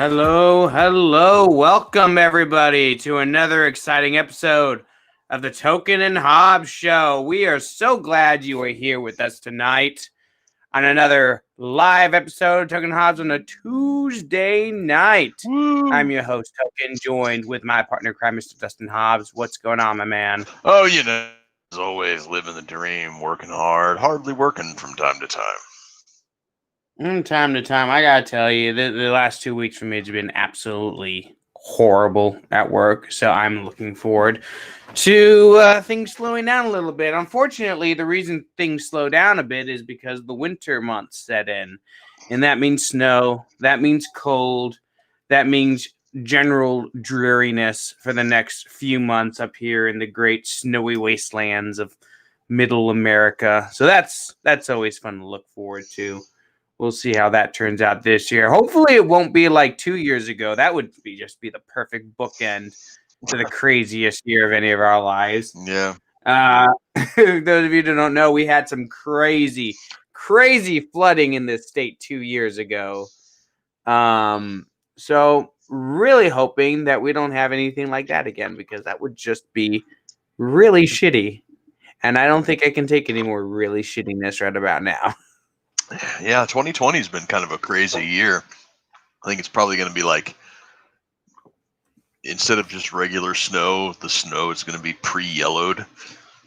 Hello. Welcome, everybody, to another exciting episode of the Token and Hobbs Show. We are so glad you are here with us tonight on another live episode of Token and Hobbs on a Tuesday night. Woo. I'm your host, Token, joined with my partner, crime, Mr. Dustin Hobbs. What's going on, my man? Oh, as always, living the dream, working hard, hardly working from time to time. Time to time, I gotta tell you, the last 2 weeks for me has been absolutely horrible at work. So I'm looking forward to things slowing down a little bit. Unfortunately, the reason things slow down a bit is because the winter months set in, and that means snow, that means cold, that means general dreariness for the next few months up here in the great snowy wastelands of Middle America. So that's always fun to look forward to. We'll see how that turns out this year. Hopefully it won't be like 2 years ago. That would just be the perfect bookend to the craziest year of any of our lives. Yeah. Those of you who don't know, we had some crazy flooding in this state 2 years ago. So really hoping that we don't have anything like that again, because that would just be really shitty. And I don't think I can take any more really shittiness right about now. Yeah, 2020 has been kind of a crazy year. I think it's probably going to be like, instead of just regular snow, the snow is going to be pre-yellowed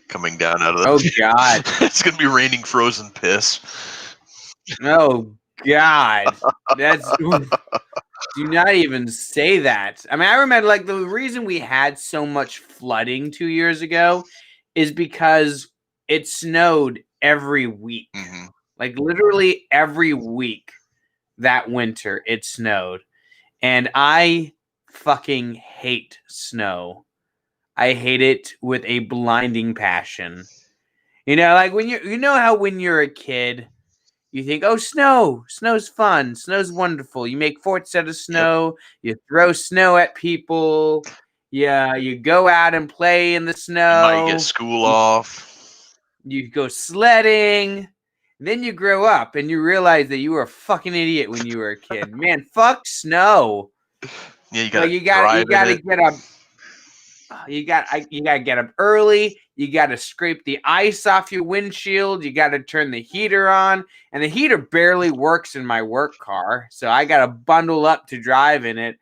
coming down out of the... Oh, God. It's going to be raining frozen piss. Oh, God. That's... Do not even say that. I mean, I remember, like, the reason we had so much flooding 2 years ago is because it snowed every week. Mm-hmm. Like, literally every week that winter, it snowed. And I fucking hate snow. I hate it with a blinding passion. You know, like when how when you're a kid, you think, oh, snow's fun. Snow's wonderful. You make forts out of snow. Yep. You throw snow at people. Yeah, you go out and play in the snow. You might get school off. You go sledding. Then you grow up and you realize that you were a fucking idiot when you were a kid. Man, fuck snow. Yeah, you gotta get up. You gotta get up early. You gotta scrape the ice off your windshield. You gotta turn the heater on, and the heater barely works in my work car, so I gotta bundle up to drive in it.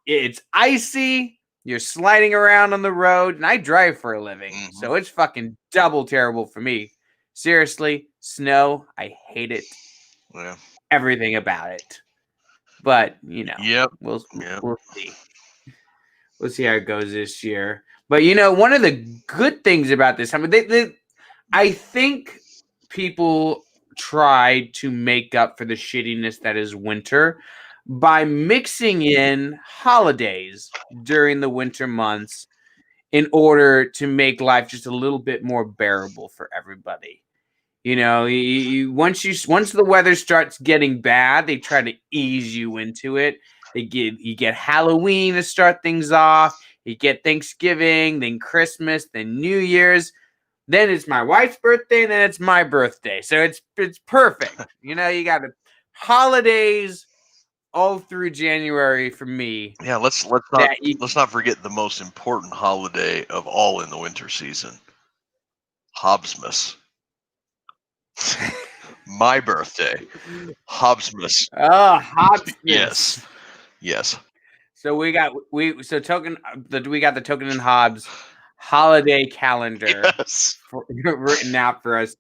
It's icy. You're sliding around on the road, and I drive for a living, so it's fucking double terrible for me. Seriously, snow, I hate it. Yeah. Everything about it. But, you know, Yep. We'll see. We'll see how it goes this year. But, you know, one of the good things about this, I mean, I think people try to make up for the shittiness that is winter by mixing in holidays during the winter months in order to make life just a little bit more bearable for everybody. You know, once the weather starts getting bad, they try to ease you into it. You get Halloween to start things off. You get Thanksgiving, then Christmas, then New Year's. Then it's my wife's birthday, and then it's my birthday. So it's perfect. You know, you got holidays all through January for me. Yeah, let's not forget the most important holiday of all in the winter season, Hobbsmas. My birthday, Hobbsmas. Oh, Hobbsmas. Yes. So we got the Token and Hobbs holiday calendar written out for us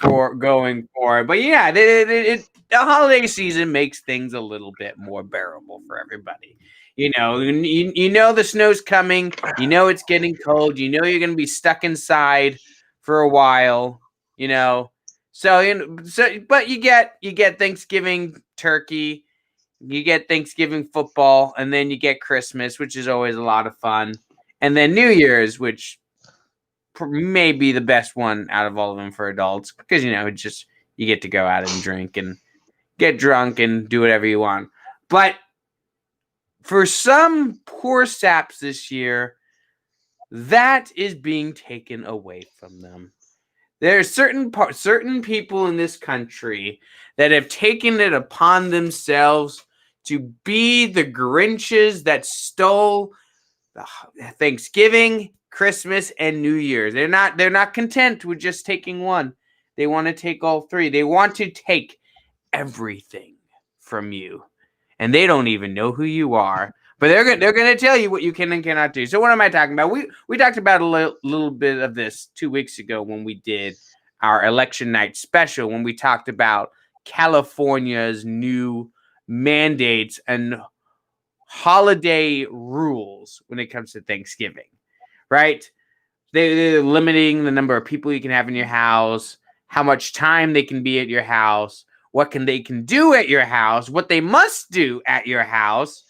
for going forward. But yeah, the holiday season makes things a little bit more bearable for everybody. You know, you know the snow's coming. You know it's getting cold. You know you're going to be stuck inside for a while. You know. But you get Thanksgiving turkey, you get Thanksgiving football, and then you get Christmas, which is always a lot of fun, and then New Year's, which may be the best one out of all of them for adults, because you know it's just you get to go out and drink and get drunk and do whatever you want. But for some poor saps this year, that is being taken away from them. There are certain people in this country that have taken it upon themselves to be the Grinches that stole Thanksgiving, Christmas, and New Year's. They're not content with just taking one. They want to take all three. They want to take everything from you, and they don't even know who you are. But they're going to tell you what you can and cannot do. So what am I talking about? We talked about a little bit of this 2 weeks ago when we did our election night special, when we talked about California's new mandates and holiday rules when it comes to Thanksgiving, right? They're limiting the number of people you can have in your house, how much time they can be at your house, what they can do at your house, what they must do at your house,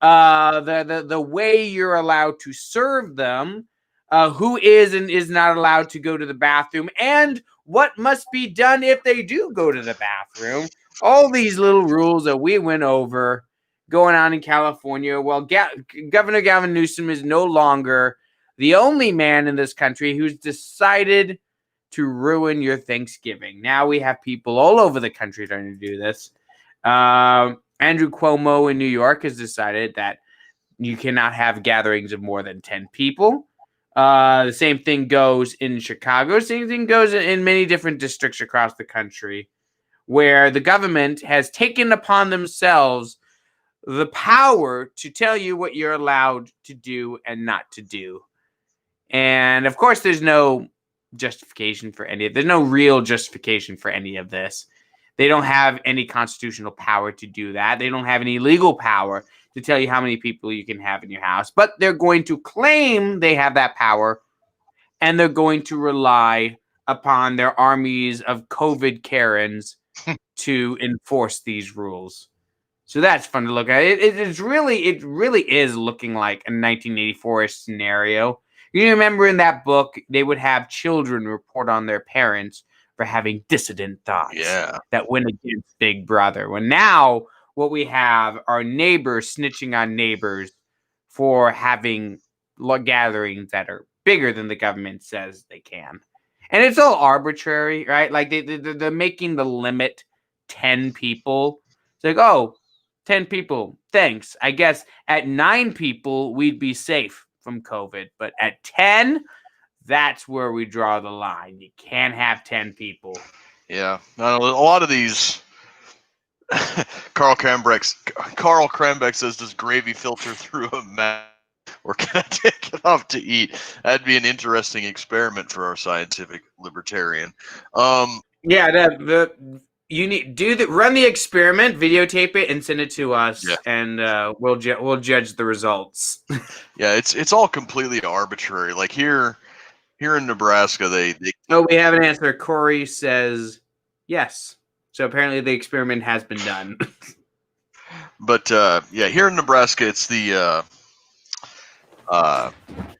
the way you're allowed to serve them, who is and is not allowed to go to the bathroom, and what must be done if they do go to the bathroom. All these little rules that we went over going on in California. Well, Governor Gavin Newsom is no longer the only man in this country who's decided to ruin your Thanksgiving. Now we have people all over the country trying to do this. Andrew Cuomo in New York has decided that you cannot have gatherings of more than 10 people. The same thing goes in Chicago. Same thing goes in many different districts across the country, where the government has taken upon themselves the power to tell you what you're allowed to do and not to do. And of course, there's no justification for any of. There's no real justification for any of this. They don't have any constitutional power to do that. They don't have any legal power to tell you how many people you can have in your house. But they're going to claim they have that power, and they're going to rely upon their armies of COVID Karens to enforce these rules. So that's fun to look at. It really is looking like a 1984-ish scenario. You remember in that book, they would have children report on their parents for having dissident thoughts that went against Big Brother. Well, now what we have are neighbors snitching on neighbors for having gatherings that are bigger than the government says they can. And it's all arbitrary, right? Like they're making the limit 10 people. It's like, oh, 10 people, thanks. I guess at 9 people, we'd be safe from COVID. But at 10, that's where we draw the line. You can't have 10 people. Yeah. A lot of these, Carl Cranbeck says, does gravy filter through a mask, or can I take it off to eat? That'd be an interesting experiment for our scientific libertarian. You need run the experiment, videotape it, and send it to us, and we'll judge the results. Yeah, it's all completely arbitrary. Like here in Nebraska, they we have an answer. Corey says yes. So apparently the experiment has been done. But here in Nebraska, it's the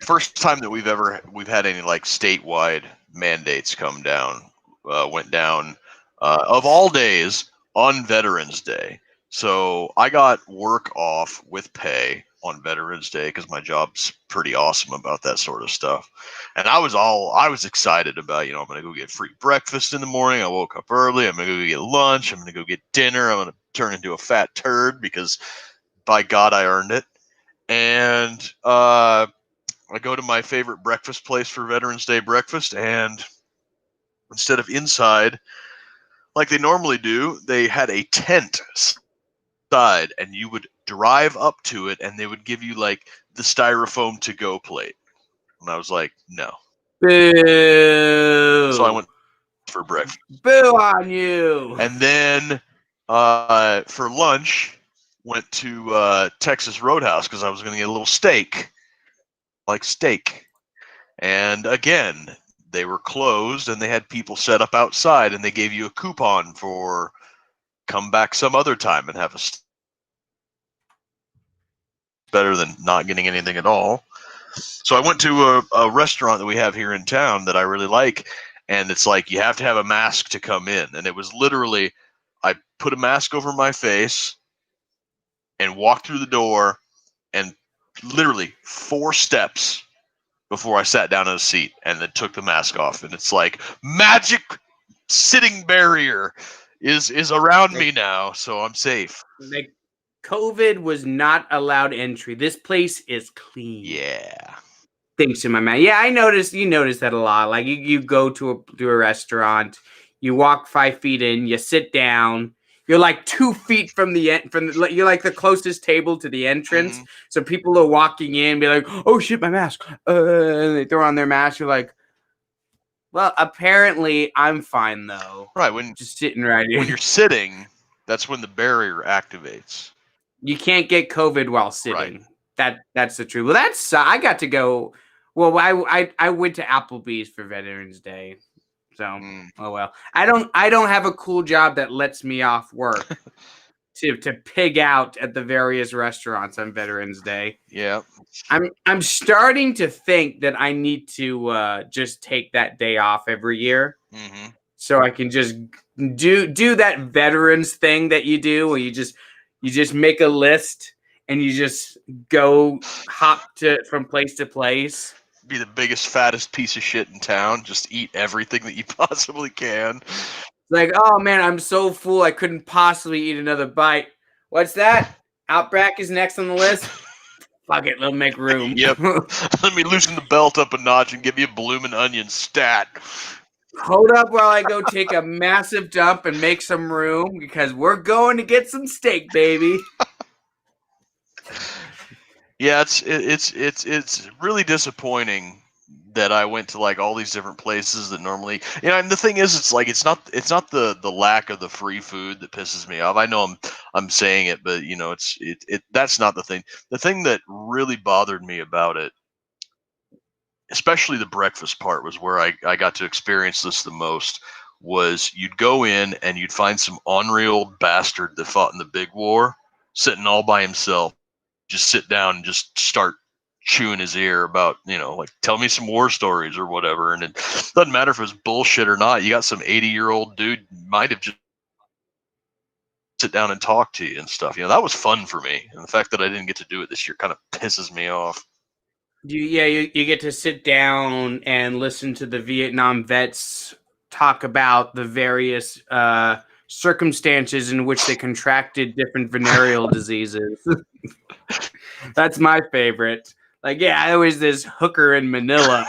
first time that we've had any like statewide mandates went down. Of all days, on Veterans Day. So I got work off with pay on Veterans Day because my job's pretty awesome about that sort of stuff. And I was excited about, I'm going to go get free breakfast in the morning. I woke up early. I'm going to go get lunch. I'm going to go get dinner. I'm going to turn into a fat turd because by God, I earned it. And I go to my favorite breakfast place for Veterans Day breakfast. And instead of inside, like they normally do, they had a tent side, and you would drive up to it, and they would give you like the styrofoam to-go plate. And I was like, no. Boo! So I went for breakfast. Boo on you! And then for lunch, went to Texas Roadhouse because I was going to get a little steak. And again, they were closed, and they had people set up outside, and they gave you a coupon for come back some other time and have better than not getting anything at all. So I went to a restaurant that we have here in town that I really like, and it's like you have to have a mask to come in. And it was literally, I put a mask over my face and walked through the door, and literally 4 steps before I sat down in a seat, and then took the mask off. And it's like magic sitting barrier is around me now, so I'm safe. COVID was not allowed entry. This place is clean. Yeah. Thinks in my mind. Yeah, I noticed. You notice that a lot. Like you go to a restaurant, you walk 5 feet in, you sit down. You're like 2 feet from you're like the closest table to the entrance. Mm-hmm. So people are walking in, be like, "Oh shit, my mask!" And they throw on their mask. You're like, "Well, apparently I'm fine though." Right. When Just sitting right here. When you're sitting, that's when the barrier activates. You can't get COVID while sitting. Right. That's the truth. Well, I got to go. Well, I went to Applebee's for Veterans Day, so oh well. I don't have a cool job that lets me off work to pig out at the various restaurants on Veterans Day. Yeah, I'm starting to think that I need to just take that day off every year, so I can just do that veterans thing that you do, where you just make a list and you just go hop from place to place. Be the biggest, fattest piece of shit in town. Just eat everything that you possibly can. Like, oh man, I'm so full I couldn't possibly eat another bite. What's that? Outback is next on the list. Fuck it, let's make room. Yep. Let me loosen the belt up a notch and give you a bloomin' onion stat. Hold up while I go take a massive dump and make some room, because we're going to get some steak, baby. Yeah, it's really disappointing that I went to like all these different places that normally, and the thing is, it's like it's not the lack of the free food that pisses me off. I know I'm saying it, but that's not the thing. The thing that really bothered me about it, especially the breakfast part, was where I got to experience this the most. Was you'd go in and you'd find some unreal bastard that fought in the big war sitting all by himself, just sit down and just start chewing his ear about, like, tell me some war stories or whatever. And it doesn't matter if it was bullshit or not. You got some 80-year-old dude might have just sit down and talk to you and stuff. That was fun for me. And the fact that I didn't get to do it this year kind of pisses me off. You get to sit down and listen to the Vietnam vets talk about the various circumstances in which they contracted different venereal diseases. That's my favorite. Like, yeah, I was this hooker in Manila.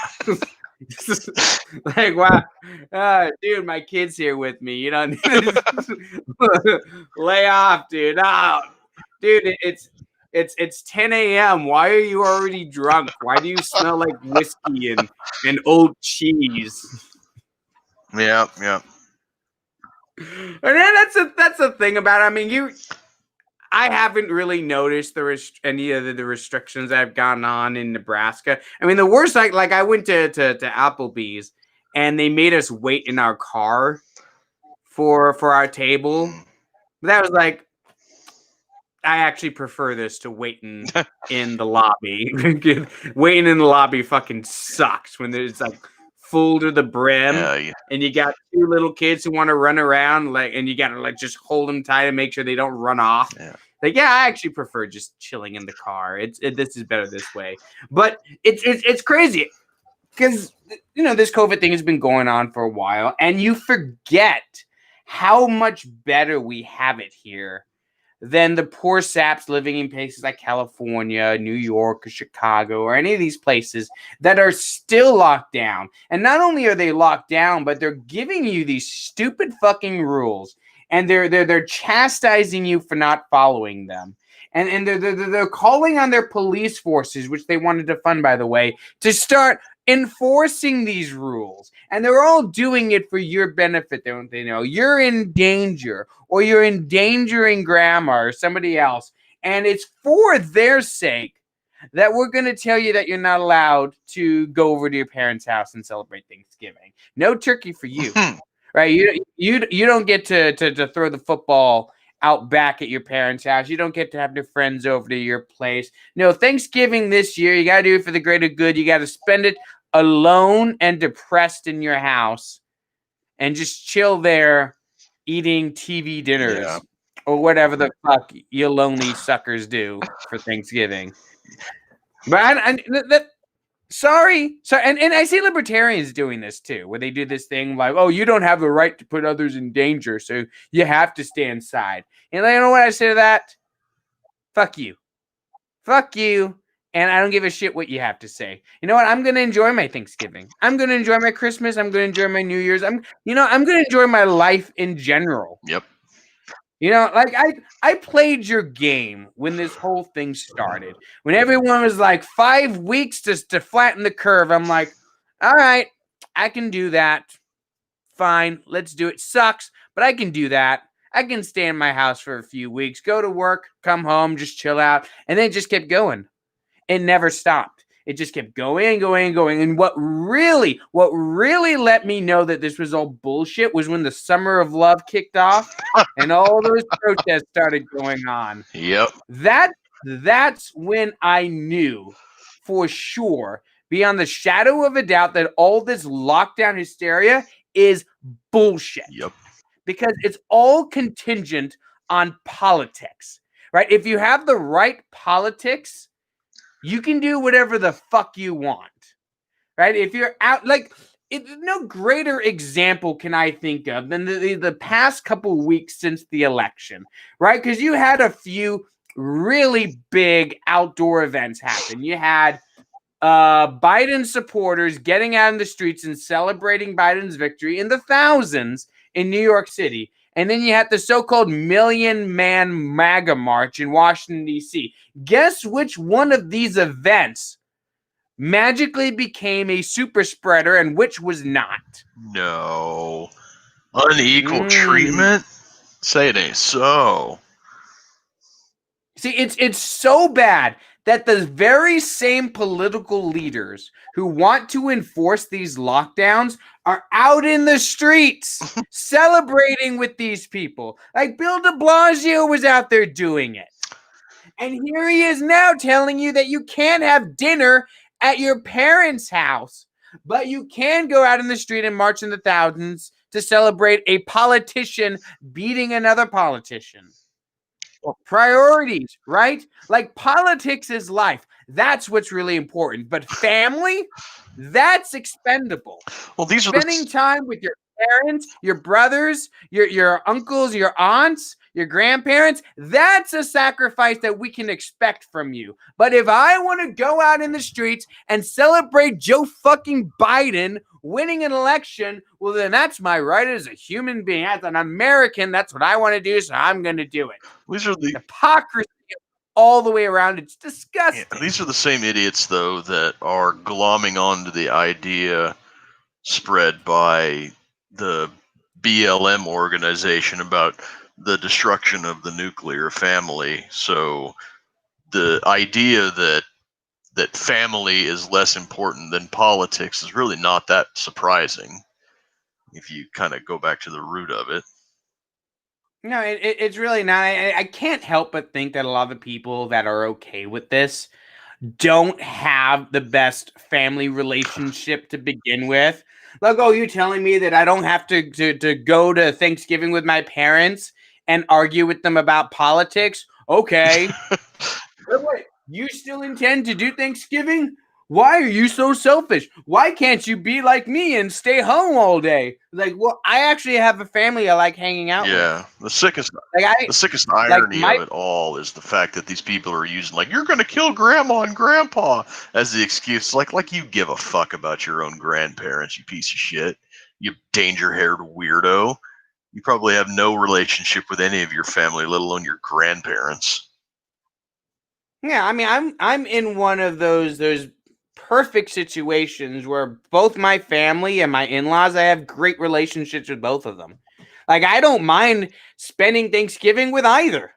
Like, wow, dude, my kid's here with me. You know, lay off, dude. Oh, dude, it's 10 a.m. Why are you already drunk? Why do you smell like whiskey and old cheese? Yeah. And then that's the thing about it. I mean, I haven't really noticed any of the restrictions that have gone on in Nebraska. I mean, the worst, like I went to Applebee's and they made us wait in our car for our table. That was like, I actually prefer this to waiting in the lobby. Waiting in the lobby fucking sucks when there's like full to the brim, and you got two little kids who want to run around, and you gotta just hold them tight and make sure they don't run off. Yeah. I actually prefer just chilling in the car. This is better this way. But it's crazy because this COVID thing has been going on for a while, and you forget how much better we have it here than the poor saps living in places like California, New York, or Chicago, or any of these places that are still locked down. And not only are they locked down, but they're giving you these stupid fucking rules, and they're chastising you for not following them. And they're calling on their police forces, which they wanted to fund, by the way, to start enforcing these rules. And they're all doing it for your benefit, don't they know? You're in danger, or you're endangering grandma or somebody else. And it's for their sake that we're going to tell you that you're not allowed to go over to your parents' house and celebrate Thanksgiving. No turkey for you, right? You don't get to throw the football out back at your parents' house. You don't get to have your friends over to your place. No, Thanksgiving this year, you got to do it for the greater good. You got to spend it alone and depressed in your house and just chill there eating TV dinners or whatever the fuck you lonely suckers do for Thanksgiving. But sorry. And I see libertarians doing this too, where they do this thing like, oh, you don't have the right to put others in danger, so you have to stay inside. And you know what I say to that? fuck you. Fuck you. And I don't give a shit what you have to say. You know what? I'm going to enjoy my Thanksgiving. I'm going to enjoy my Christmas. I'm going to enjoy my New Year's. I'm going to enjoy my life in general. Yep. You know, like I played your game when this whole thing started. When everyone was like 5 weeks to flatten the curve, I'm like, all right, I can do that. Fine, let's do it. Sucks, but I can do that. I can stay in my house for a few weeks, go to work, come home, just chill out, and then it just kept going. It never stopped. It just kept going and going and going. And what really let me know that this was all bullshit was when the Summer of Love kicked off and all those protests started going on. Yep. That's when I knew for sure, beyond the shadow of a doubt, that all this lockdown hysteria is bullshit. Yep. Because it's all contingent on politics, right? If you have the right politics, you can do whatever the fuck you want, right? If you're out, like, no greater example can I think of than the past couple weeks since the election, right? Because you had a few really big outdoor events happen. You had Biden supporters getting out in the streets and celebrating Biden's victory in the thousands in New York City. And then you had the so-called million-man MAGA march in Washington, D.C. Guess which one of these events magically became a super spreader and which was not? No. Unequal treatment? Say it ain't so. See, it's so bad that the very same political leaders who want to enforce these lockdowns are out in the streets celebrating with these people. Like Bill de Blasio was out there doing it. And here he is now telling you that you can't have dinner at your parents' house, but you can go out in the street and march in the thousands to celebrate a politician beating another politician. Priorities, right? Like politics is life. That's what's really important. But family, that's expendable. Well, these are spending time with your parents, your brothers, your uncles, your aunts, your grandparents, that's a sacrifice that we can expect from you. But if I want to go out in the streets and celebrate Joe fucking Biden winning an election, well, then that's my right as a human being. As an American, that's what I want to do, so I'm going to do it. These are the hypocrisy all the way around. It's disgusting. Yeah, these are the same idiots, though, that are glomming onto the idea spread by the BLM organization about the destruction of the nuclear family. So the idea that family is less important than politics is really not that surprising if you kind of go back to the root of it. No, it's really not. I can't help but think that a lot of the people that are okay with this don't have the best family relationship to begin with. Like, oh, you're telling me that I don't have to go to Thanksgiving with my parents and argue with them about politics? Okay. But wait, you still intend to do Thanksgiving? Why are you so selfish? Why can't you be like me and stay home all day? Like, well, I actually have a family I like hanging out with. Yeah, the sickest irony of it all is the fact that these people are using, like, you're going to kill grandma and grandpa as the excuse. Like you give a fuck about your own grandparents, you piece of shit. You danger-haired weirdo. You probably have no relationship with any of your family, let alone your grandparents. Yeah, I mean, I'm in one of those perfect situations where both my family and my in-laws, I have great relationships with both of them. Like, I don't mind spending Thanksgiving with either,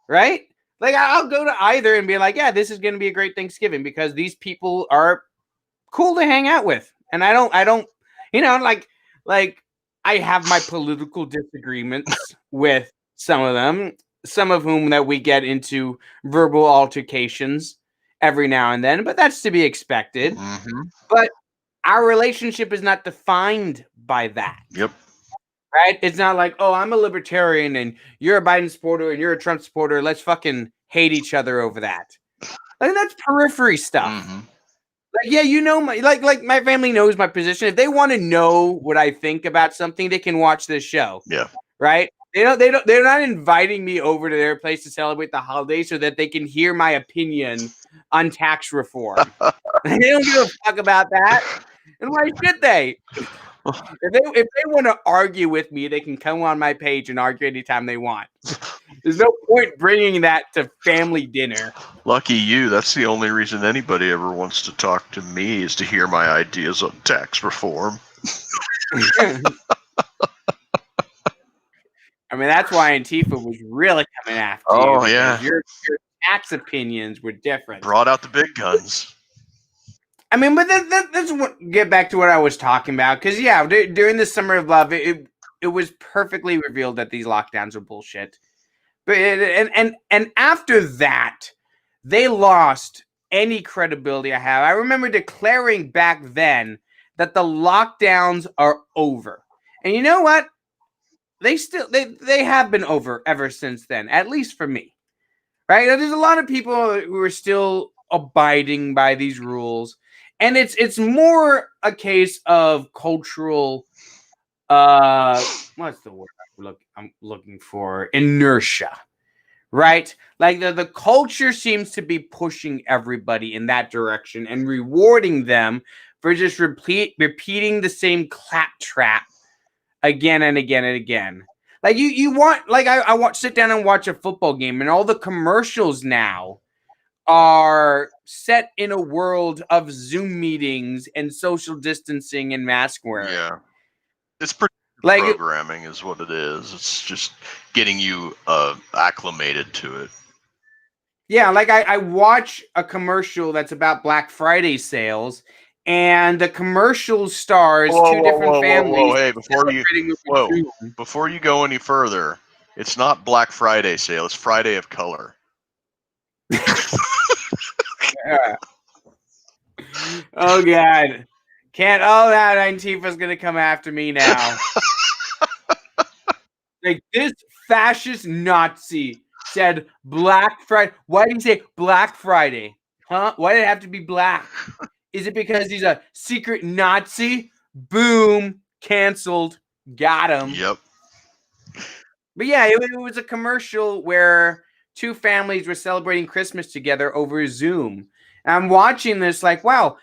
right? Like, I'll go to either and be like, yeah, this is going to be a great Thanksgiving because these people are cool to hang out with. And I don't, you know, like I have my political disagreements with some of them, some of whom that we get into verbal altercations every now and then, but that's to be expected. Mm-hmm. But our relationship is not defined by that. Yep. Right? It's not like, oh, I'm a libertarian and you're a Biden supporter and you're a Trump supporter. Let's fucking hate each other over that. Like, that's periphery stuff. Mm-hmm. Like, yeah, you know, like my family knows my position. If they want to know what I think about something, they can watch this show. Yeah. Right? They're not inviting me over to their place to celebrate the holiday so that they can hear my opinion on tax reform. They don't give a fuck about that. And why should they? If they want to argue with me, they can come on my page and argue anytime they want. There's no point bringing that to family dinner. Lucky you. That's the only reason anybody ever wants to talk to me, is to hear my ideas on tax reform. I mean, that's why Antifa was really coming after you. Oh, yeah. Your tax opinions were different. Brought out the big guns. I mean, but let's get back to what I was talking about. Because, yeah, during the Summer of Love, it was perfectly revealed that these lockdowns were bullshit. But and after that, they lost any credibility I have. I remember declaring back then that the lockdowns are over. And you know what? They have been over ever since then, at least for me. Right? There's a lot of people who are still abiding by these rules. And it's more a case of cultural what's the word I'm looking for? Inertia. Right? Like the culture seems to be pushing everybody in that direction and rewarding them for just repeating the same claptrap again and again and again. Like you want, like I want sit down and watch a football game, and all the commercials now are set in a world of Zoom meetings and social distancing and mask wearing. Yeah, it's pretty like programming is what it is. It's just getting you acclimated to it. Yeah, like I watch a commercial that's about Black Friday sales, and the commercial stars two different families. Hey, before you go any further, it's not Black Friday sale. It's Friday of Color. Yeah. Oh God, can't! Oh, that Antifa's gonna come after me now. Like this fascist Nazi said Black Friday. Why did he say Black Friday? Huh? Why did it have to be black? Is it because he's a secret Nazi? Boom, canceled. Got him. Yep. But yeah, it was a commercial where two families were celebrating Christmas together over Zoom. And I'm watching this like, wow,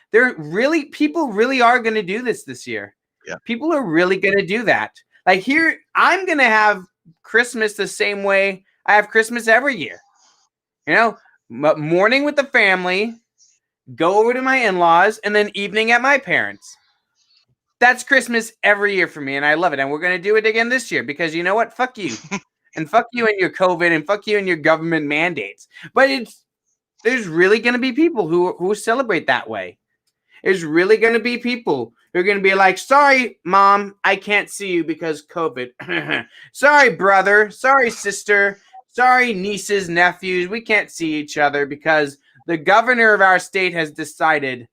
people really are going to do this year. Yeah. People are really going to do that. Like here, I'm going to have Christmas the same way I have Christmas every year. You know, morning with the family, go over to my in-laws, and then evening at my parents'. That's Christmas every year for me, and I love it. And we're going to do it again this year because you know what? Fuck you. And fuck you and your COVID, and fuck you and your government mandates. But there's really going to be people who celebrate that way. There's really going to be people who are going to be like, sorry, Mom, I can't see you because COVID. Sorry, brother. Sorry, sister. Sorry, nieces, nephews. We can't see each other because the governor of our state has decided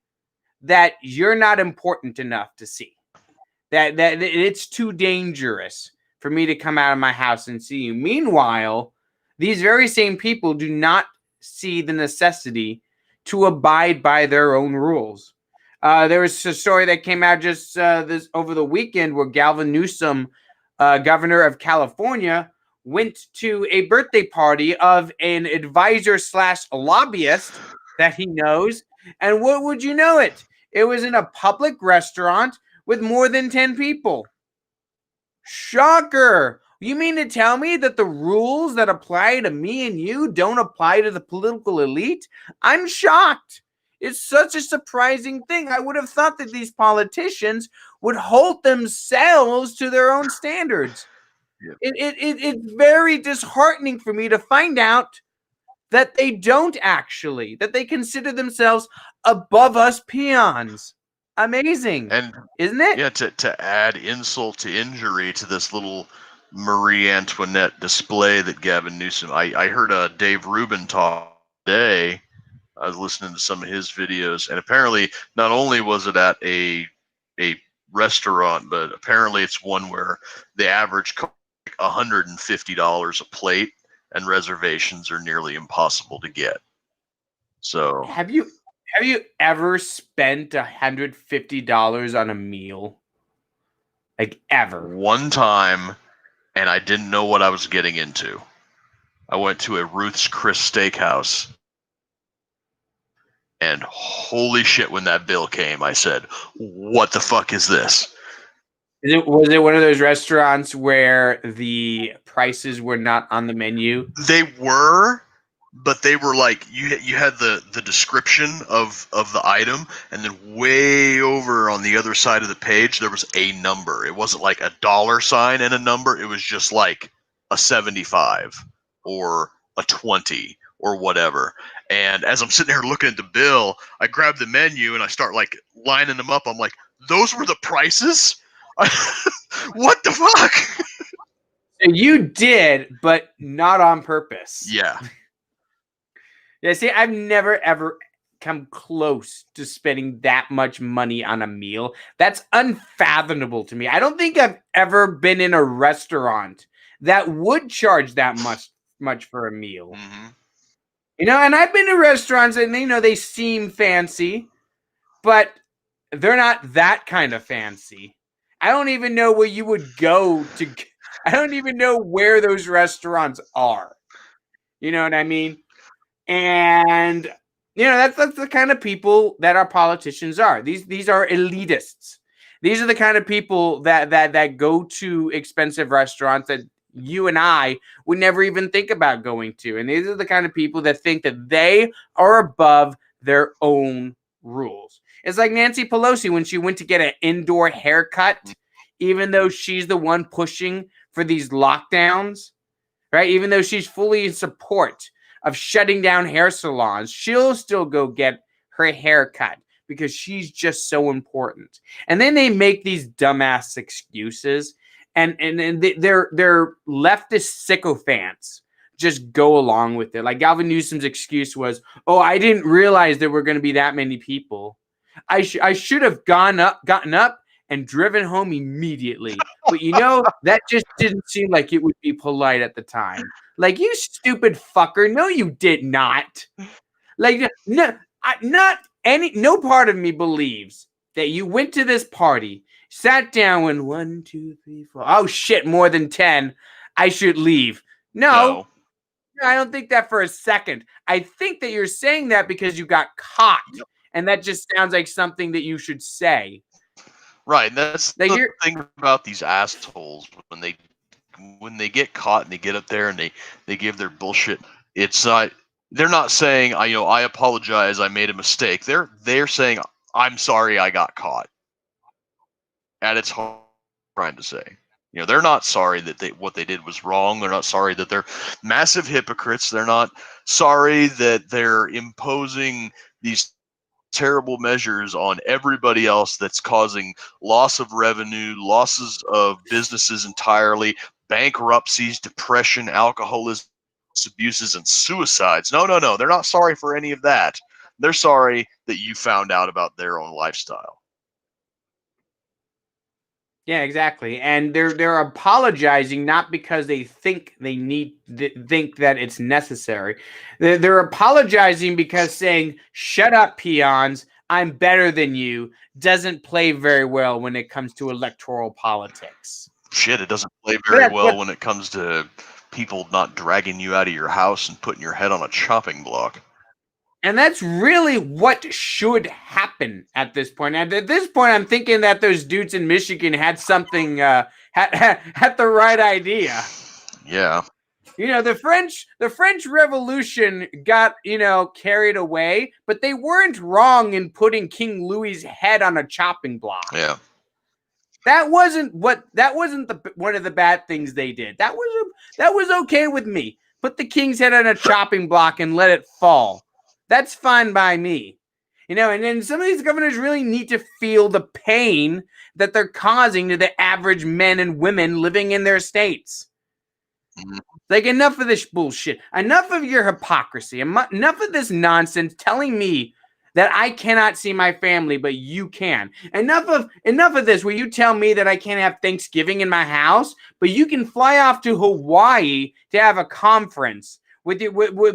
that you're not important enough to see. That it's too dangerous for me to come out of my house and see you. Meanwhile, these very same people do not see the necessity to abide by their own rules. There was a story that came out just this over the weekend where Gavin Newsom, governor of California, went to a birthday party of an advisor / lobbyist that he knows. And what would you know it? It was in a public restaurant with more than 10 people. Shocker. You mean to tell me that the rules that apply to me and you don't apply to the political elite? I'm shocked. It's such a surprising thing. I would have thought that these politicians would hold themselves to their own standards. Yep. It's very disheartening for me to find out that they don't actually, that they consider themselves above us peons. Amazing. And isn't it? Yeah, to add insult to injury to this little Marie Antoinette display that Gavin Newsom, I heard Dave Rubin talk today. I was listening to some of his videos, and apparently not only was it at a restaurant, but apparently it's one where the average costs like $150 a plate, and reservations are nearly impossible to get. So have you ever spent $150 on a meal? Like ever? One time, and I didn't know what I was getting into. I went to a Ruths Chris steakhouse, and holy shit, when that bill came, I said, what the fuck is this? Was it one of those restaurants where the prices were not on the menu? They were, but they were like, you had the description of the item, and then way over on the other side of the page there was a number. It wasn't like a dollar sign and a number. It was just like a 75 or a 20 or whatever. And as I'm sitting here looking at the bill, I grab the menu and I start like lining them up. I'm like, those were the prices? What the fuck? So you did, but not on purpose. Yeah. Yeah, see, I've never, ever come close to spending that much money on a meal. That's unfathomable to me. I don't think I've ever been in a restaurant that would charge that much for a meal. Mm-hmm. You know, and I've been to restaurants and, you know, they seem fancy, but they're not that kind of fancy. I don't even know where you would go to. I don't even know where those restaurants are. You know what I mean? And you know that's the kind of people that our politicians are. These are elitists. These are the kind of people that go to expensive restaurants that you and I would never even think about going to. And these are the kind of people that think that they are above their own rules. It's like Nancy Pelosi when she went to get an indoor haircut, even though she's the one pushing for these lockdowns, right? Even though she's fully in support of shutting down hair salons, she'll still go get her hair cut because she's just so important. And then they make these dumbass excuses, and they're leftist sycophants just go along with it. Like Gavin Newsom's excuse was, "Oh, I didn't realize there were going to be that many people. I should have gotten up and driven home immediately. But you know, that just didn't seem like it would be polite at the time." Like, you stupid fucker. No, you did not. Like, no part of me believes that you went to this party, sat down when 1, 2, 3, 4. Oh shit, more than 10. I should leave. No, I don't think that for a second. I think that you're saying that because you got caught. And that just sounds like something that you should say. Right, and that's like the thing about these assholes when they get caught and they get up there and they give their bullshit. It's not. They're not saying I apologize, I made a mistake. They're saying I'm sorry I got caught. At its heart, trying to say. They're not sorry that what they did was wrong. They're not sorry that they're massive hypocrites. They're not sorry that they're imposing these terrible measures on everybody else that's causing loss of revenue, losses of businesses entirely, bankruptcies, depression, alcoholism, abuses, and suicides. No. They're not sorry for any of that. They're sorry that you found out about their own lifestyle. Yeah, exactly. And they're apologizing not because they think that it's necessary. They're apologizing because saying, "Shut up, peons, I'm better than you," doesn't play very well when it comes to electoral politics. Shit, it doesn't play very well when it comes to people not dragging you out of your house and putting your head on a chopping block. And that's really what should happen at this point. And at this point, I'm thinking that those dudes in Michigan had something, had the right idea. Yeah. The French Revolution got, carried away, but they weren't wrong in putting King Louis's head on a chopping block. Yeah. That wasn't one of the bad things they did. That was okay with me. Put the king's head on a chopping block and let it fall. That's fine by me. And then some of these governors really need to feel the pain that they're causing to the average men and women living in their states. Mm-hmm. Like, enough of this bullshit. Enough of your hypocrisy. Enough of this nonsense telling me that I cannot see my family, but you can. Enough of this where you tell me that I can't have Thanksgiving in my house, but you can fly off to Hawaii to have a conference with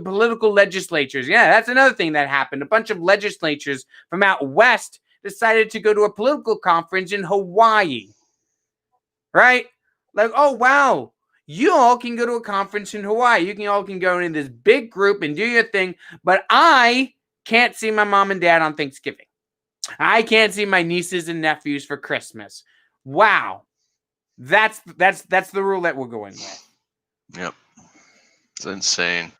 political legislatures. Yeah, that's another thing that happened. A bunch of legislatures from out west decided to go to a political conference in Hawaii. Right? Like, oh, wow. You all can go to a conference in Hawaii. You all can go in this big group and do your thing, but I can't see my mom and dad on Thanksgiving. I can't see my nieces and nephews for Christmas. Wow. That's the rule that we're going with. Yep. It's insane.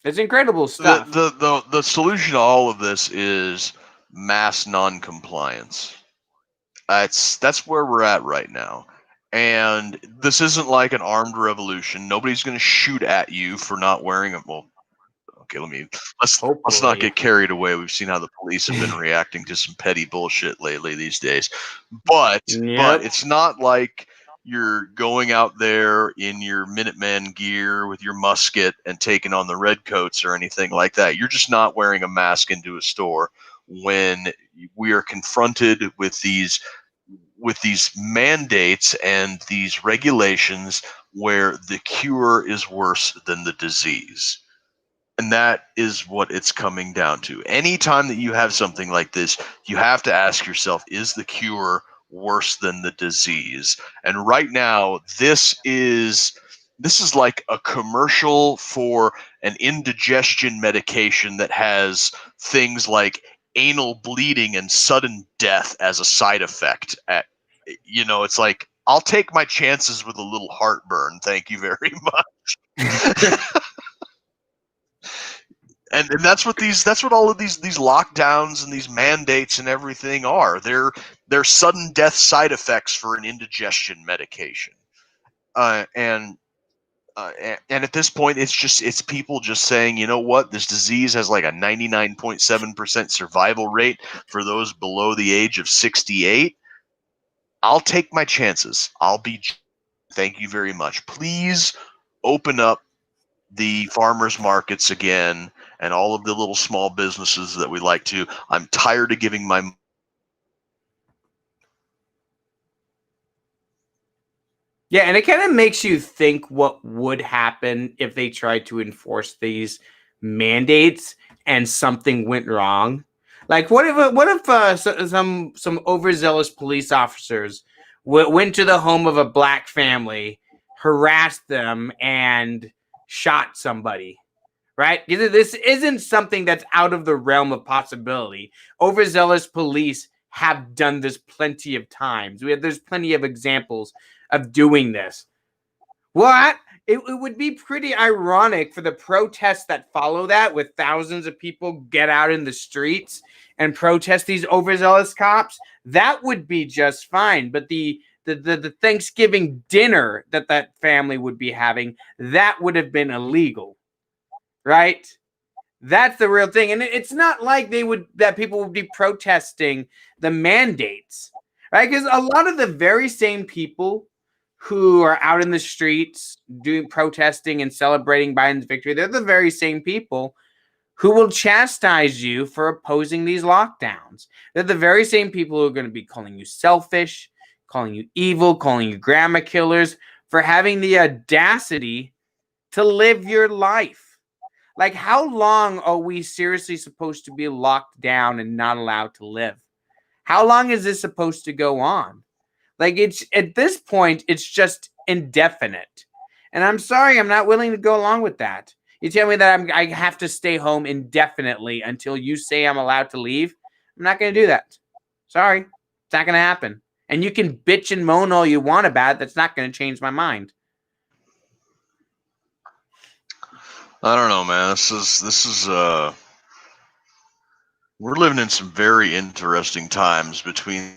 It's incredible stuff. The solution to all of this is mass non-compliance. That's where we're at right now. And this isn't like an armed revolution. Nobody's going to shoot at you for not wearing it. Well, okay, let's not get carried away. We've seen how the police have been reacting to some petty bullshit lately these days. But it's not like you're going out there in your Minuteman gear with your musket and taking on the redcoats or anything like that. You're just not wearing a mask into a store when we are confronted with these mandates and these regulations where the cure is worse than the disease. And that is what it's coming down to. Anytime that you have something like this, you have to ask yourself, is the cure worse than the disease? And right now, this is like a commercial for an indigestion medication that has things like anal bleeding and sudden death as a side effect. It's like, I'll take my chances with a little heartburn. Thank you very much. And that's what all of these lockdowns and these mandates and everything are. They're sudden death side effects for an indigestion medication. And at this point, it's people just saying, you know what, this disease has like a 99.7% survival rate for those below the age of 68. I'll take my chances. Thank you very much. Please open up the farmers markets again and all of the little small businesses that we like to. I'm tired of giving my and it kind of makes you think what would happen if they tried to enforce these mandates and something went wrong. Like, what if some overzealous police officers went to the home of a black family, harassed them, and shot somebody? Right? This isn't something that's out of the realm of possibility. Overzealous police have done this plenty of times. There's plenty of examples of doing this. What? It would be pretty ironic for the protests that follow that, with thousands of people get out in the streets and protest these overzealous cops. That would be just fine. But the Thanksgiving dinner that family would be having, that would have been illegal. Right? That's the real thing. And it's not like that people would be protesting the mandates, right? Because a lot of the very same people who are out in the streets protesting and celebrating Biden's victory, they're the very same people who will chastise you for opposing these lockdowns. They're the very same people who are going to be calling you selfish, calling you evil, calling you grandma killers for having the audacity to live your life. Like, how long are we seriously supposed to be locked down and not allowed to live? How long is this supposed to go on? Like, it's at this point, it's just indefinite. And I'm sorry, I'm not willing to go along with that. You tell me that I have to stay home indefinitely until you say I'm allowed to leave. I'm not going to do that. Sorry, it's not going to happen. And you can bitch and moan all you want about it. That's not going to change my mind. I don't know, man. This is we're living in some very interesting times between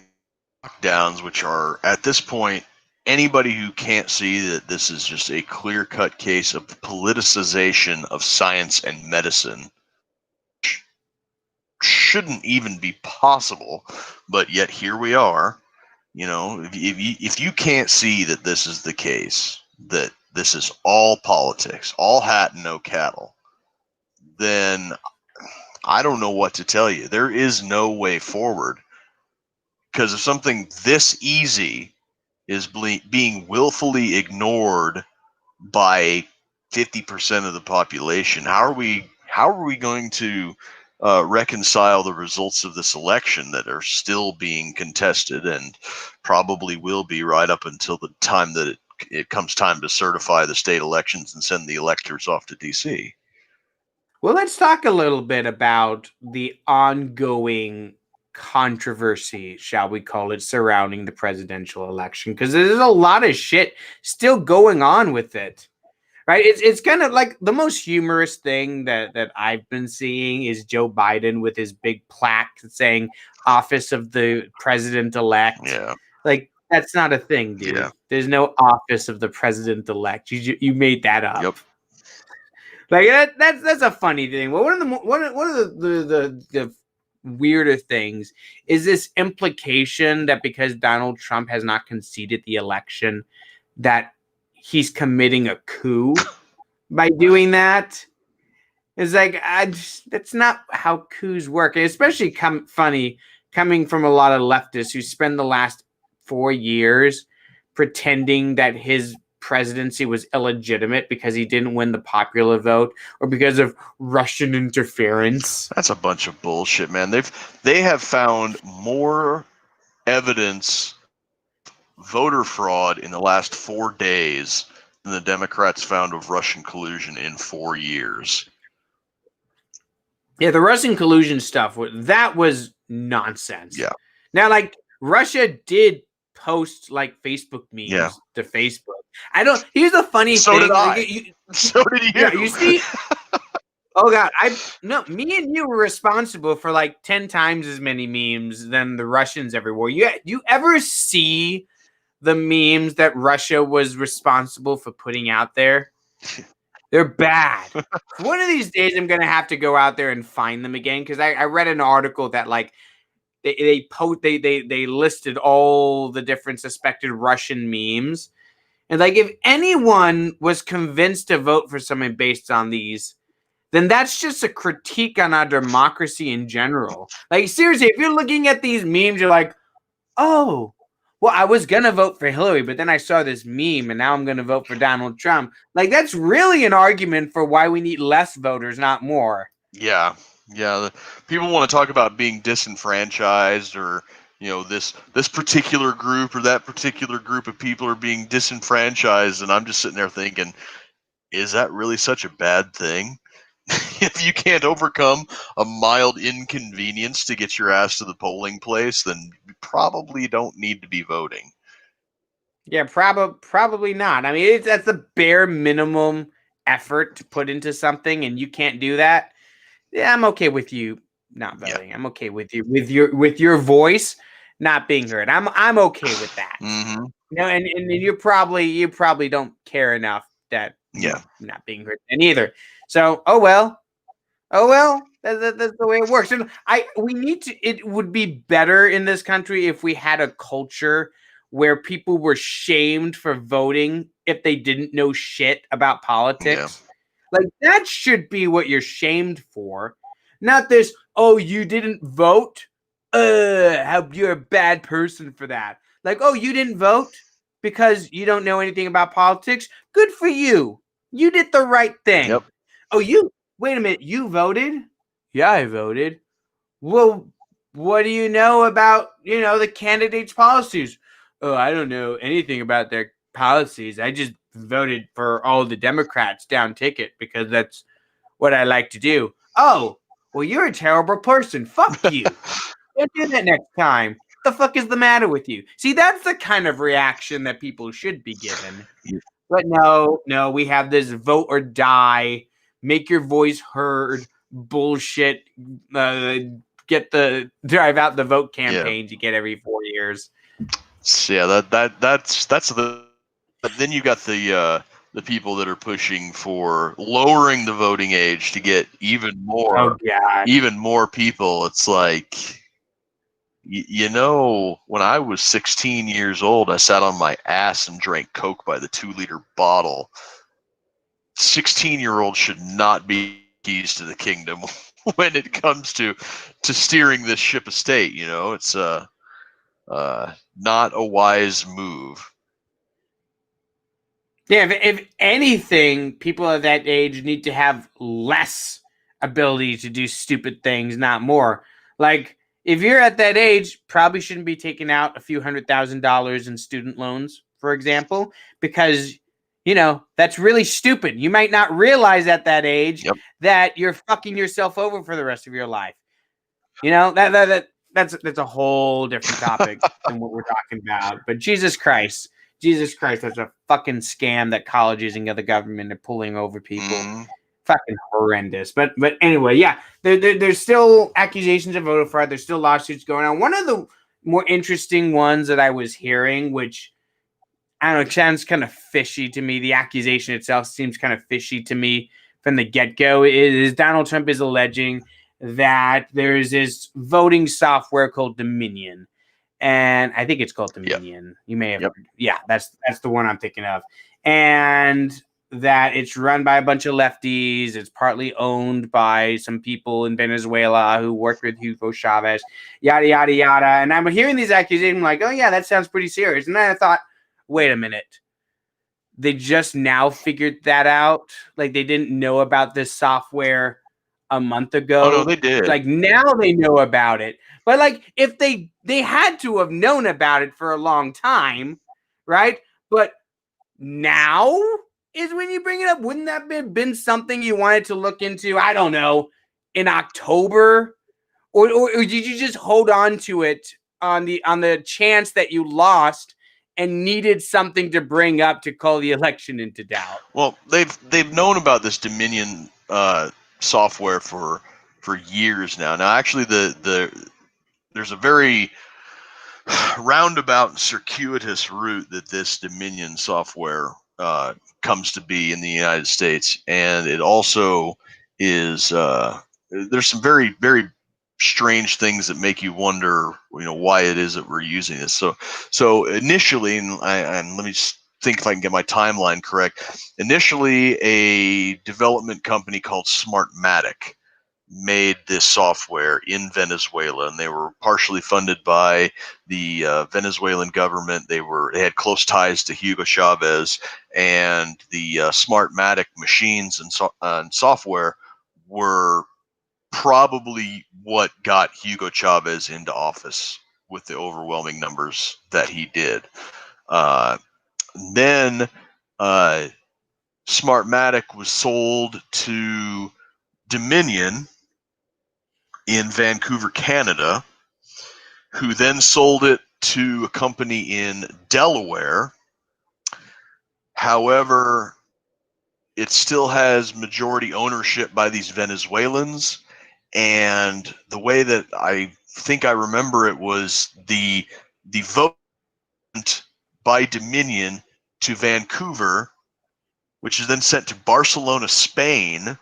lockdowns, which are, at this point, anybody who can't see that this is just a clear-cut case of politicization of science and medicine shouldn't even be possible, but yet here we are. If you can't see that this is the case, that this is all politics, all hat and no cattle, then I don't know what to tell you. There is no way forward, because if something this easy is being willfully ignored by 50% of the population, how are we going to reconcile the results of this election that are still being contested and probably will be right up until the time that it it comes time to certify the state elections and send the electors off to DC. Well, let's talk a little bit about the ongoing controversy, shall we call it, surrounding the presidential election, because there's a lot of shit still going on with it. Right? It's kind of like the most humorous thing that I've been seeing is Joe Biden with his big plaque saying office of the president-elect. Yeah. Like, that's not a thing, dude. Yeah. There's no office of the president-elect. You made that up. Yep. Like that's a funny thing. Well, one of the weirder things is this implication that because Donald Trump has not conceded the election, that he's committing a coup by doing that. It's like that's not how coups work, and especially funny coming from a lot of leftists who spend the last 4 years pretending that his presidency was illegitimate because he didn't win the popular vote or because of Russian interference. That's a bunch of bullshit, man. They have found more evidence voter fraud in the last 4 days than the Democrats found of Russian collusion in 4 years. Yeah, the Russian collusion stuff, that was nonsense. Yeah. Now, like, Russia did post like Facebook memes to Facebook. Here's the funny so thing. Did I. So did you. Yeah, you see? Oh God, me and you were responsible for like 10 times as many memes than the Russians ever were. You ever see the memes that Russia was responsible for putting out there? They're bad. One of these days, I'm gonna have to go out there and find them again because I read an article that like they listed all the different suspected Russian memes, and like if anyone was convinced to vote for someone based on these, then that's just a critique on our democracy in general. Like seriously, if you're looking at these memes, you're like, oh. Well, I was going to vote for Hillary, but then I saw this meme, and now I'm going to vote for Donald Trump. Like, that's really an argument for why we need less voters, not more. Yeah. People want to talk about being disenfranchised or, this particular group or that particular group of people are being disenfranchised, and I'm just sitting there thinking, is that really such a bad thing? If you can't overcome a mild inconvenience to get your ass to the polling place, then you probably don't need to be voting. Yeah, probably not. I mean, that's the bare minimum effort to put into something, and you can't do that. Yeah, I'm okay with you not voting. Yeah. I'm okay with you with your voice not being heard. I'm okay with that. Mm-hmm. And you probably don't care enough that not being heard and either. So, oh well, that's the way it works. And it would be better in this country if we had a culture where people were shamed for voting if they didn't know shit about politics. Yeah. Like that should be what you're shamed for. Not this, oh, you didn't vote? How you're a bad person for that. Like, oh, you didn't vote because you don't know anything about politics? Good for you. You did the right thing. Yep. Oh, wait a minute, you voted? Yeah, I voted. Well, what do you know about, the candidates' policies? Oh, I don't know anything about their policies. I just voted for all the Democrats down ticket because that's what I like to do. Oh, well, you're a terrible person. Fuck you. Don't do that next time. What the fuck is the matter with you? See, that's the kind of reaction that people should be given. But no, we have this vote or die, make your voice heard, bullshit, drive out the vote campaigns you get every 4 years. Yeah, that's the. Then you got the people that are pushing for lowering the voting age to get even more people. It's like, when I was 16 years old, I sat on my ass and drank Coke by the 2-liter bottle. 16-year-olds should not be keys to the kingdom when it comes to steering this ship of state. It's not a wise move. Yeah, if anything, people of that age need to have less ability to do stupid things, not more. Like, if you're at that age, probably shouldn't be taking out a few $100,000 in student loans for example, because, that's really stupid. You might not realize at that age that you're fucking yourself over for the rest of your life. That's a whole different topic than what we're talking about. But Jesus Christ, that's a fucking scam that colleges and the government are pulling over people. Fucking horrendous. But anyway, yeah, there's still accusations of voter fraud. There's still lawsuits going on. One of the more interesting ones that I was hearing, which I don't know, sounds kind of fishy to me. The accusation itself seems kind of fishy to me from the get-go. Is Donald Trump is alleging that there's this voting software called Dominion. And I think it's called Dominion. Yep. You may have. Yep. Yeah, that's the one I'm thinking of. And that it's run by a bunch of lefties. It's partly owned by some people in Venezuela who worked with Hugo Chavez, yada, yada, yada. And I'm hearing these accusations, I'm like, oh, yeah, that sounds pretty serious. And then I thought, wait a minute. They just now figured that out? Like, they didn't know about this software a month ago? Oh, no, they did. Like, now they know about it. But, like, if they had to have known about it for a long time, right? But now is when you bring it up. Wouldn't that have been something you wanted to look into, I don't know, in October? Or did you just hold on to it on the chance that you lost and needed something to bring up to call the election into doubt? Well, they've known about this Dominion software for years now. Now, actually, there's a very roundabout and circuitous route that this Dominion software comes to be in the United States, and it also is there's some very, very strange things that make you wonder, why it is that we're using this. So initially, and let me just think if I can get my timeline correct. Initially, a development company called Smartmatic made this software in Venezuela, and they were partially funded by the Venezuelan government. They had close ties to Hugo Chavez, and the Smartmatic machines and software were probably what got Hugo Chavez into office with the overwhelming numbers that he did. Then Smartmatic was sold to Dominion in Vancouver, Canada, who then sold it to a company in Delaware. However, it still has majority ownership by these Venezuelans, and the way that I think I remember it was the vote by Dominion to Vancouver, which is then sent to Barcelona, Spain,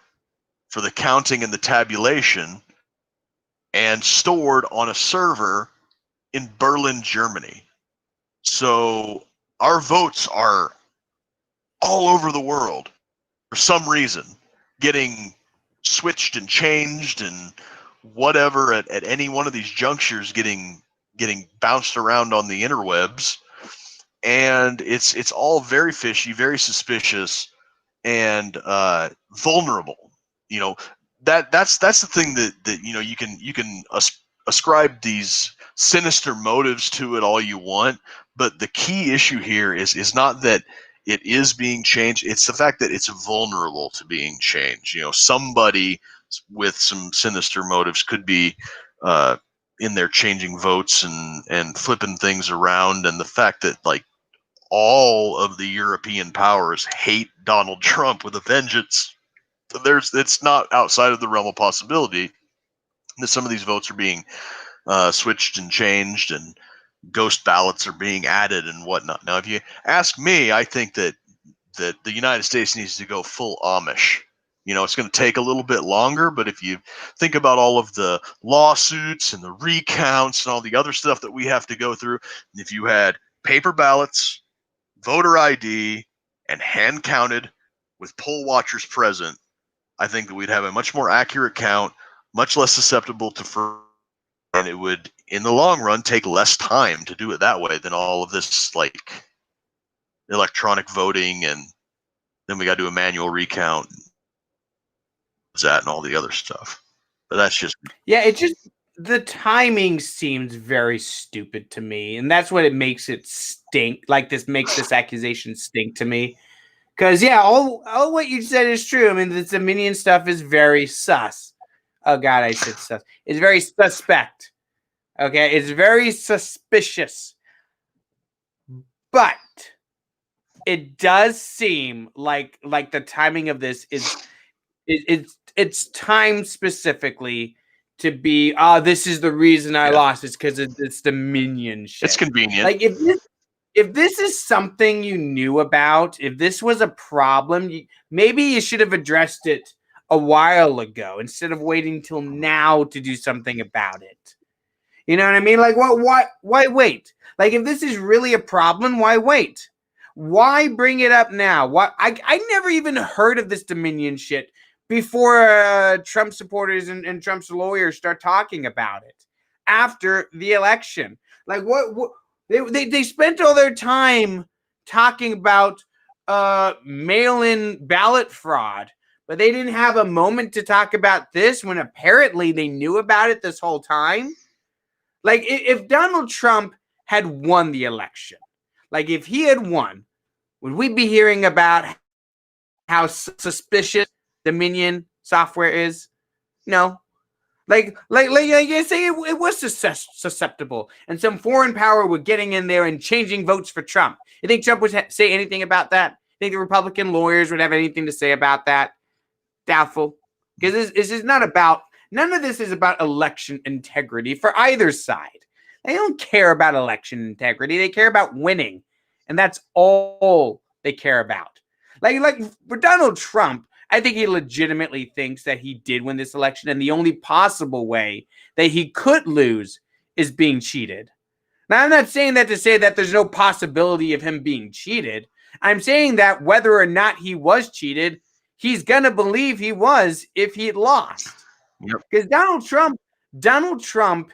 for the counting and the tabulation, and stored on a server in Berlin, Germany. So our votes are all over the world for some reason, getting switched and changed and whatever at any one of these junctures, getting bounced around on the interwebs. And it's all very fishy, very suspicious, and vulnerable. That's the thing that you can ascribe these sinister motives to it all you want, but the key issue here is not that it is being changed. It's the fact that it's vulnerable to being changed. Somebody with some sinister motives could be in there changing votes and flipping things around, and the fact that all of the European powers hate Donald Trump with a vengeance. It's not outside of the realm of possibility that some of these votes are being switched and changed, and ghost ballots are being added and whatnot. Now, if you ask me, I think that the United States needs to go full Amish. It's going to take a little bit longer, but if you think about all of the lawsuits and the recounts and all the other stuff that we have to go through, and if you had paper ballots, voter ID, and hand counted with poll watchers present, I think that we'd have a much more accurate count, much less susceptible to fraud, and it would, in the long run, take less time to do it that way than all of this electronic voting, and then we got to do a manual recount, and all the other stuff. But that's just it just the timing seems very stupid to me, and that's what it makes it stink. Like this makes this accusation stink to me. Because yeah, all what you said is true. I mean, the Dominion stuff is very sus. Oh God, I said sus. It's very suspect. Okay, it's very suspicious. But it does seem like the timing of this is it's timed specifically to be this is the reason I lost. It's because it's Dominion shit. It's convenient. Like if this is something you knew about, if this was a problem, maybe you should have addressed it a while ago instead of waiting till now to do something about it. You know what I mean? Like, why wait? Like, if this is really a problem, why wait? Why bring it up now? I never even heard of this Dominion shit before Trump supporters and Trump's lawyers start talking about it after the election. Like, what they spent all their time talking about mail-in ballot fraud, but they didn't have a moment to talk about this when apparently they knew about it this whole time. Like, if Donald Trump had won the election, like if he had won, would we be hearing about how suspicious Dominion software is? No. Like you say, it was susceptible, and some foreign power were getting in there and changing votes for Trump. You think Trump would say anything about that? You think the Republican lawyers would have anything to say about that? Doubtful. Because this is not about... None of this is about election integrity for either side. They don't care about election integrity. They care about winning. And that's all they care about. Like for Donald Trump, I think he legitimately thinks that he did win this election. And the only possible way that he could lose is being cheated. Now, I'm not saying that to say that there's no possibility of him being cheated. I'm saying that whether or not he was cheated, he's going to believe he was if he lost. Because Donald Trump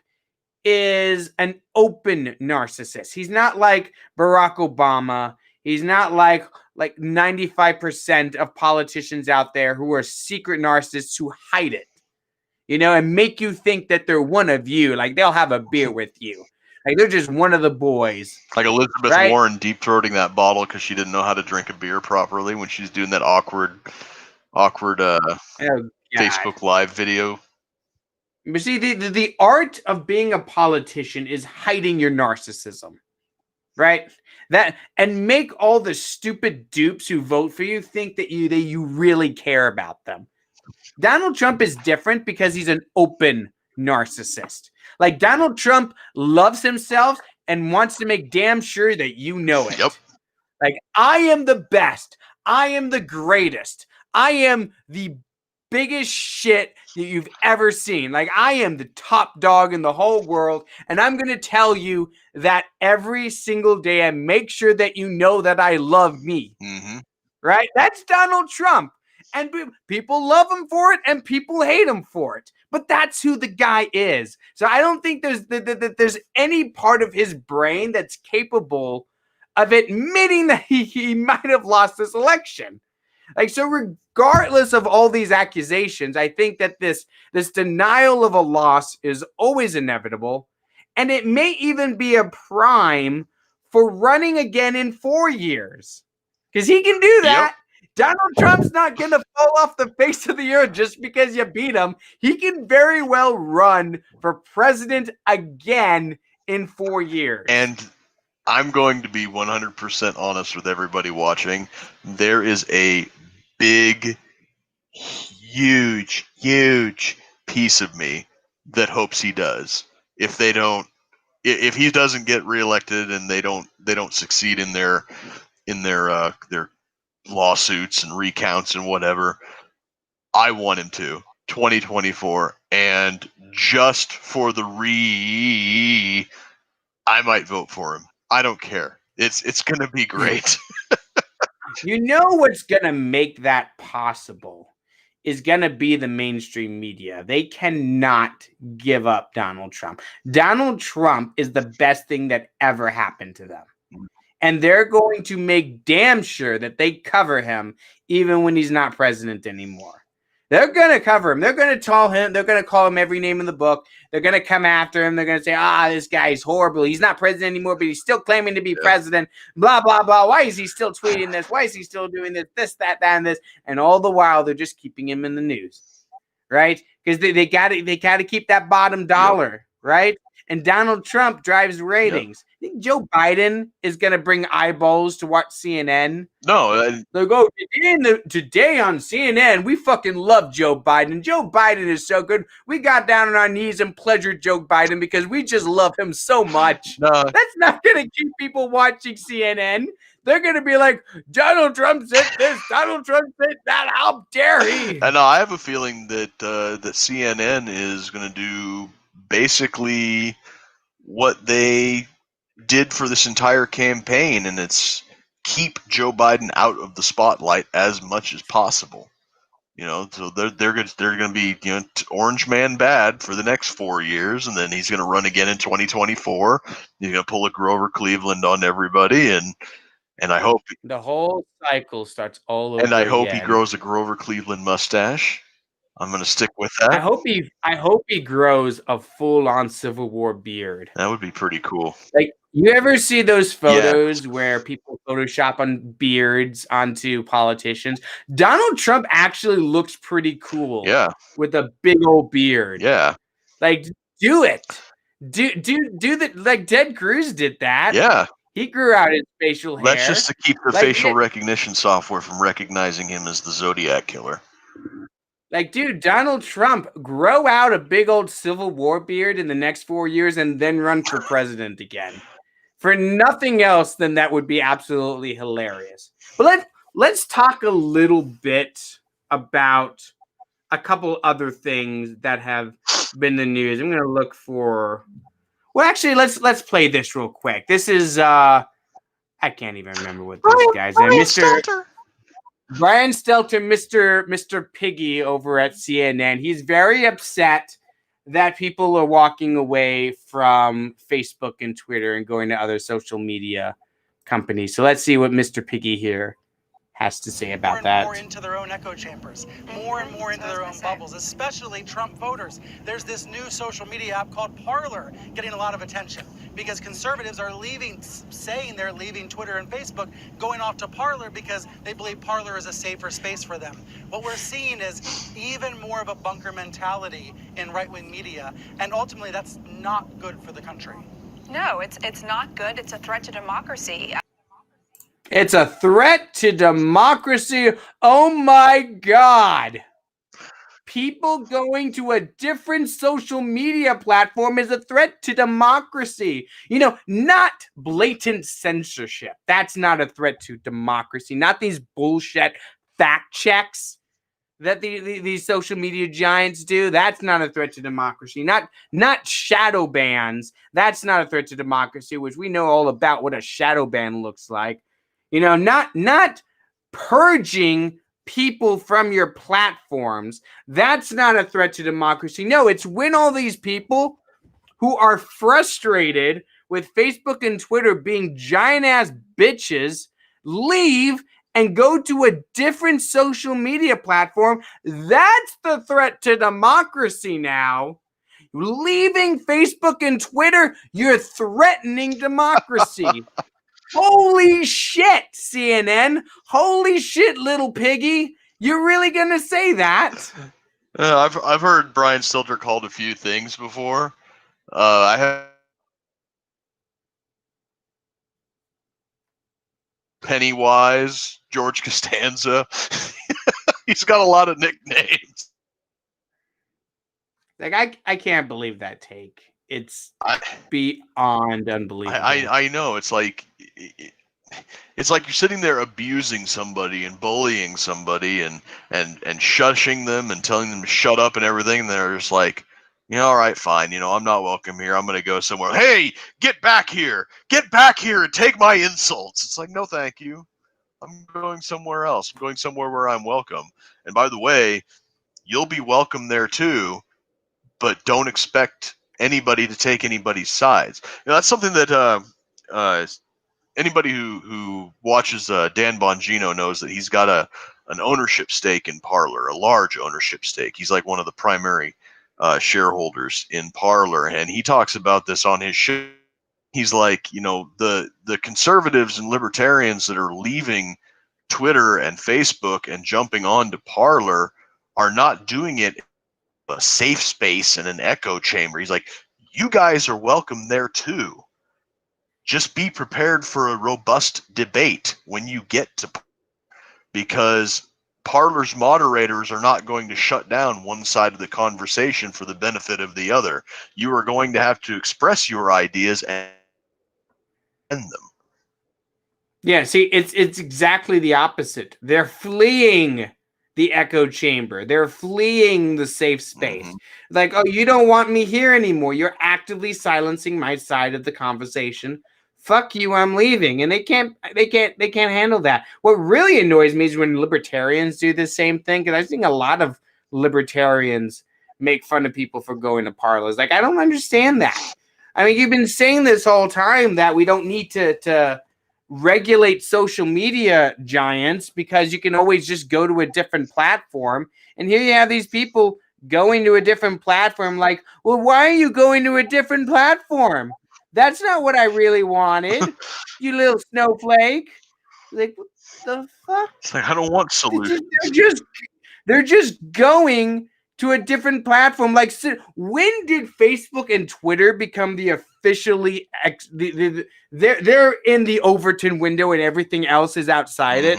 is an open narcissist. He's not like Barack Obama. He's not like 95% of politicians out there who are secret narcissists who hide it, and make you think that they're one of you. Like they'll have a beer with you. Like they're just one of the boys. Like Elizabeth Warren deep-throating that bottle because she didn't know how to drink a beer properly when she's doing that awkward Facebook Live video. But see, the art of being a politician is hiding your narcissism, right? And make all the stupid dupes who vote for you think that you really care about them. Donald Trump is different because he's an open narcissist. Like Donald Trump loves himself and wants to make damn sure that you know it. Yep. Like, I am the best. I am the greatest. I am the biggest shit that you've ever seen. Like, I am the top dog in the whole world, and I'm going to tell you that every single day and make sure that you know that I love me. Mm-hmm. Right? That's Donald Trump. And people love him for it, and people hate him for it. But that's who the guy is. So I don't think there's any part of his brain that's capable of admitting that he might have lost this election. Like, so regardless of all these accusations, I think that this denial of a loss is always inevitable. And it may even be a prime for running again in 4 years. Because he can do that. Yep. Donald Trump's not going to fall off the face of the earth just because you beat him. He can very well run for president again in 4 years. And I'm going to be 100% honest with everybody watching. There is a big, huge piece of me that hopes he does. If he doesn't get reelected and they don't succeed in their lawsuits and recounts and whatever, I want him to 2024, and just for the I might vote for him. I don't care. It's going to be great. You know what's going to make that possible is going to be the mainstream media. They cannot give up Donald Trump. Donald Trump is the best thing that ever happened to them. And they're going to make damn sure that they cover him even when he's not president anymore. They're going to cover him. They're going to call him. They're going to call him every name in the book. They're going to come after him. They're going to say, this guy's horrible. He's not president anymore, but he's still claiming to be president. Blah, blah, blah. Why is he still tweeting this? Why is he still doing this, that, and this? And all the while, they're just keeping him in the news, right? Because they got to keep that bottom dollar, right? And Donald Trump drives ratings. I think Joe Biden is going to bring eyeballs to watch CNN. No. They'll go, today on CNN, we fucking love Joe Biden. Joe Biden is so good. We got down on our knees and pleasured Joe Biden because we just love him so much. No. That's not going to keep people watching CNN. They're going to be like, Donald Trump said this, Donald Trump said that, how dare he? And I have a feeling that that CNN is going to do basically what they did for this entire campaign, and it's keep Joe Biden out of the spotlight as much as possible. So they're going to be Orange Man bad for the next 4 years, and then he's going to run again in 2024. He's going to pull a Grover Cleveland on everybody, and I hope the whole cycle starts all over. And I hope again. He grows a Grover Cleveland mustache. I'm going to stick with that. I hope he grows a full-on Civil War beard. That would be pretty cool. Like, you ever see those photos where people Photoshop on beards onto politicians? Donald Trump actually looks pretty cool. Yeah. With a big old beard. Yeah. Like, do it. Do that. Like Ted Cruz did that. Yeah. He grew out his facial hair. That's just to keep the facial recognition software from recognizing him as the Zodiac Killer. Like, dude, Donald Trump, grow out a big old Civil War beard in the next 4 years and then run for president again. For nothing else, then that would be absolutely hilarious. But let's talk a little bit about a couple other things that have been the news. I'm going to look for... Well, actually, let's play this real quick. This is... I can't even remember what this guy's name is. Brian Stelter, Mr. Piggy over at CNN. He's very upset that people are walking away from Facebook and Twitter and going to other social media companies. So let's see what Mr. Piggy here has to say about that. More into their own echo chambers, more and more into their own bubbles, especially Trump voters. There's this new social media app called Parler getting a lot of attention because conservatives are saying they're leaving Twitter and Facebook, going off to Parler because they believe Parler is a safer space for them. What we're seeing is even more of a bunker mentality in right-wing media, and ultimately that's not good for the country. No, it's not good. It's a threat to democracy. It's a threat to democracy. Oh my God. People going to a different social media platform is a threat to democracy. Not blatant censorship. That's not a threat to democracy. Not these bullshit fact checks that these social media giants do. That's not a threat to democracy. Not shadow bans. That's not a threat to democracy, which we know all about what a shadow ban looks like. Not purging people from your platforms. That's not a threat to democracy. No, it's when all these people who are frustrated with Facebook and Twitter being giant-ass bitches leave and go to a different social media platform. That's the threat to democracy now. Leaving Facebook and Twitter, you're threatening democracy. Holy shit, CNN. Holy shit, little piggy. You're really going to say that? I've heard Brian Stelter called a few things before. I have Pennywise, George Costanza. He's got a lot of nicknames. Like, I can't believe that take. It's beyond unbelievable. I know. It's like you're sitting there abusing somebody and bullying somebody and shushing them and telling them to shut up and everything. And they're just like, all right, fine. I'm not welcome here. I'm going to go somewhere. Hey, get back here. Get back here and take my insults. It's like, no, thank you. I'm going somewhere else. I'm going somewhere where I'm welcome. And by the way, you'll be welcome there too, but don't expect anybody to take anybody's sides. That's something that anybody who watches Dan Bongino knows that he's got an ownership stake in Parler, a large ownership stake. He's like one of the primary shareholders in Parler, and he talks about this on his show. He's like, the conservatives and libertarians that are leaving Twitter and Facebook and jumping on to Parler are not doing it in a safe space and an echo chamber. He's like, you guys are welcome there too. Just be prepared for a robust debate when you get to, because Parler's moderators are not going to shut down one side of the conversation for the benefit of the other. You are going to have to express your ideas and them. Yeah, see, it's exactly the opposite. They're fleeing the echo chamber. They're fleeing the safe space. Mm-hmm. Like, oh, you don't want me here anymore. You're actively silencing my side of the conversation. Fuck you, I'm leaving. And they can't handle that. What really annoys me is when libertarians do the same thing, because I've seen a lot of libertarians make fun of people for going to Parlors. Like, I don't understand that. I mean, you've been saying this whole time that we don't need to regulate social media giants because you can always just go to a different platform. And here you have these people going to a different platform. Like, well, why are you going to a different platform? That's not what I really wanted, you little snowflake. Like, what the fuck? It's like, I don't want solutions. They're just going to a different platform. Like, when did Facebook and Twitter become the officially they're in the Overton window and everything else is outside it?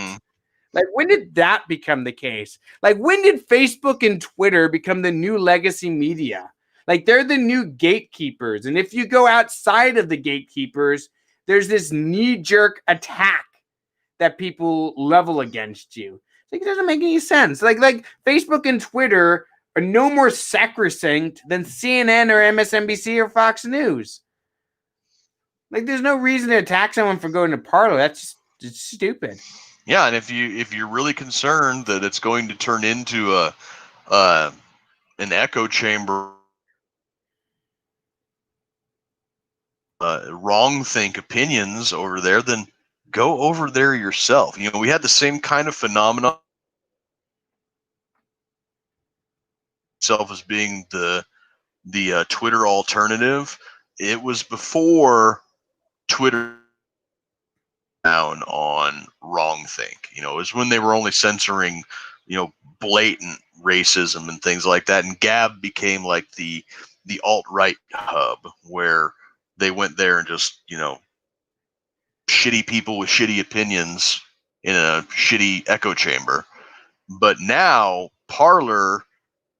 Like, when did that become the case? Like, when did Facebook and Twitter become the new legacy media? Like, they're the new gatekeepers. And if you go outside of the gatekeepers, there's this knee-jerk attack that people level against you. Like, it doesn't make any sense. Like Facebook and Twitter are no more sacrosanct than CNN or MSNBC or Fox News. Like, there's no reason to attack someone for going to Parler. That's just stupid. Yeah, and if you're really concerned that it's going to turn into an echo chamber, wrong think opinions over there, then go over there yourself. We had the same kind of phenomenon itself as being the Twitter alternative. It was before Twitter down on wrongthink. It was when they were only censoring, blatant racism and things like that. And Gab became like the alt-right hub where they went there and just, shitty people with shitty opinions in a shitty echo chamber. But now Parler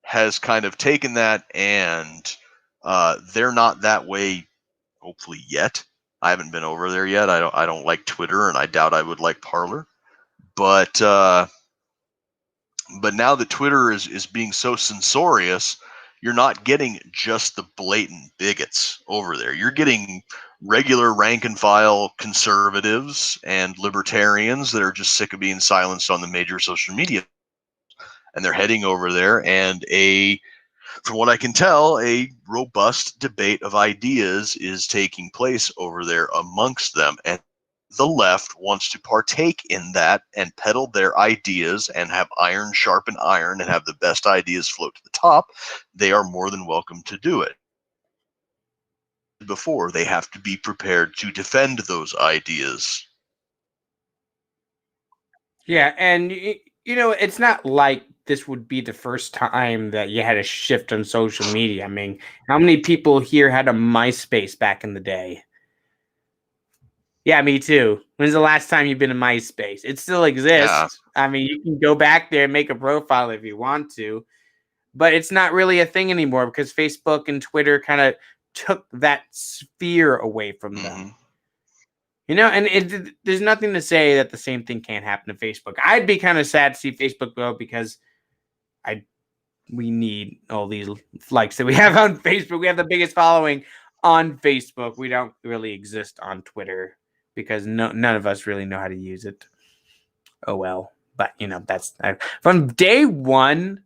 has kind of taken that, and they're not that way, hopefully, yet. I haven't been over there yet. I don't like Twitter, and I doubt I would like Parler. But now that Twitter is being so censorious, you're not getting just the blatant bigots over there. You're getting regular rank and file conservatives and libertarians that are just sick of being silenced on the major social media. And they're heading over there, and from what I can tell, a robust debate of ideas is taking place over there amongst them. And the left wants to partake in that and peddle their ideas and have iron sharpen iron and have the best ideas float to the top. They are more than welcome to do it. Before, they have to be prepared to defend those ideas. Yeah, and it's not like this would be the first time that you had a shift on social media. I mean, how many people here had a MySpace back in the day? Yeah, me too. When's the last time you've been in MySpace? It still exists. Yeah. I mean, you can go back there and make a profile if you want to, but it's not really a thing anymore because Facebook and Twitter kind of took that sphere away from them. And there's nothing to say that the same thing can't happen to Facebook. I'd be kind of sad to see Facebook go because we need all these likes that we have on Facebook. We have the biggest following on Facebook. We don't really exist on Twitter because none of us really know how to use it. Oh well, but that's from day one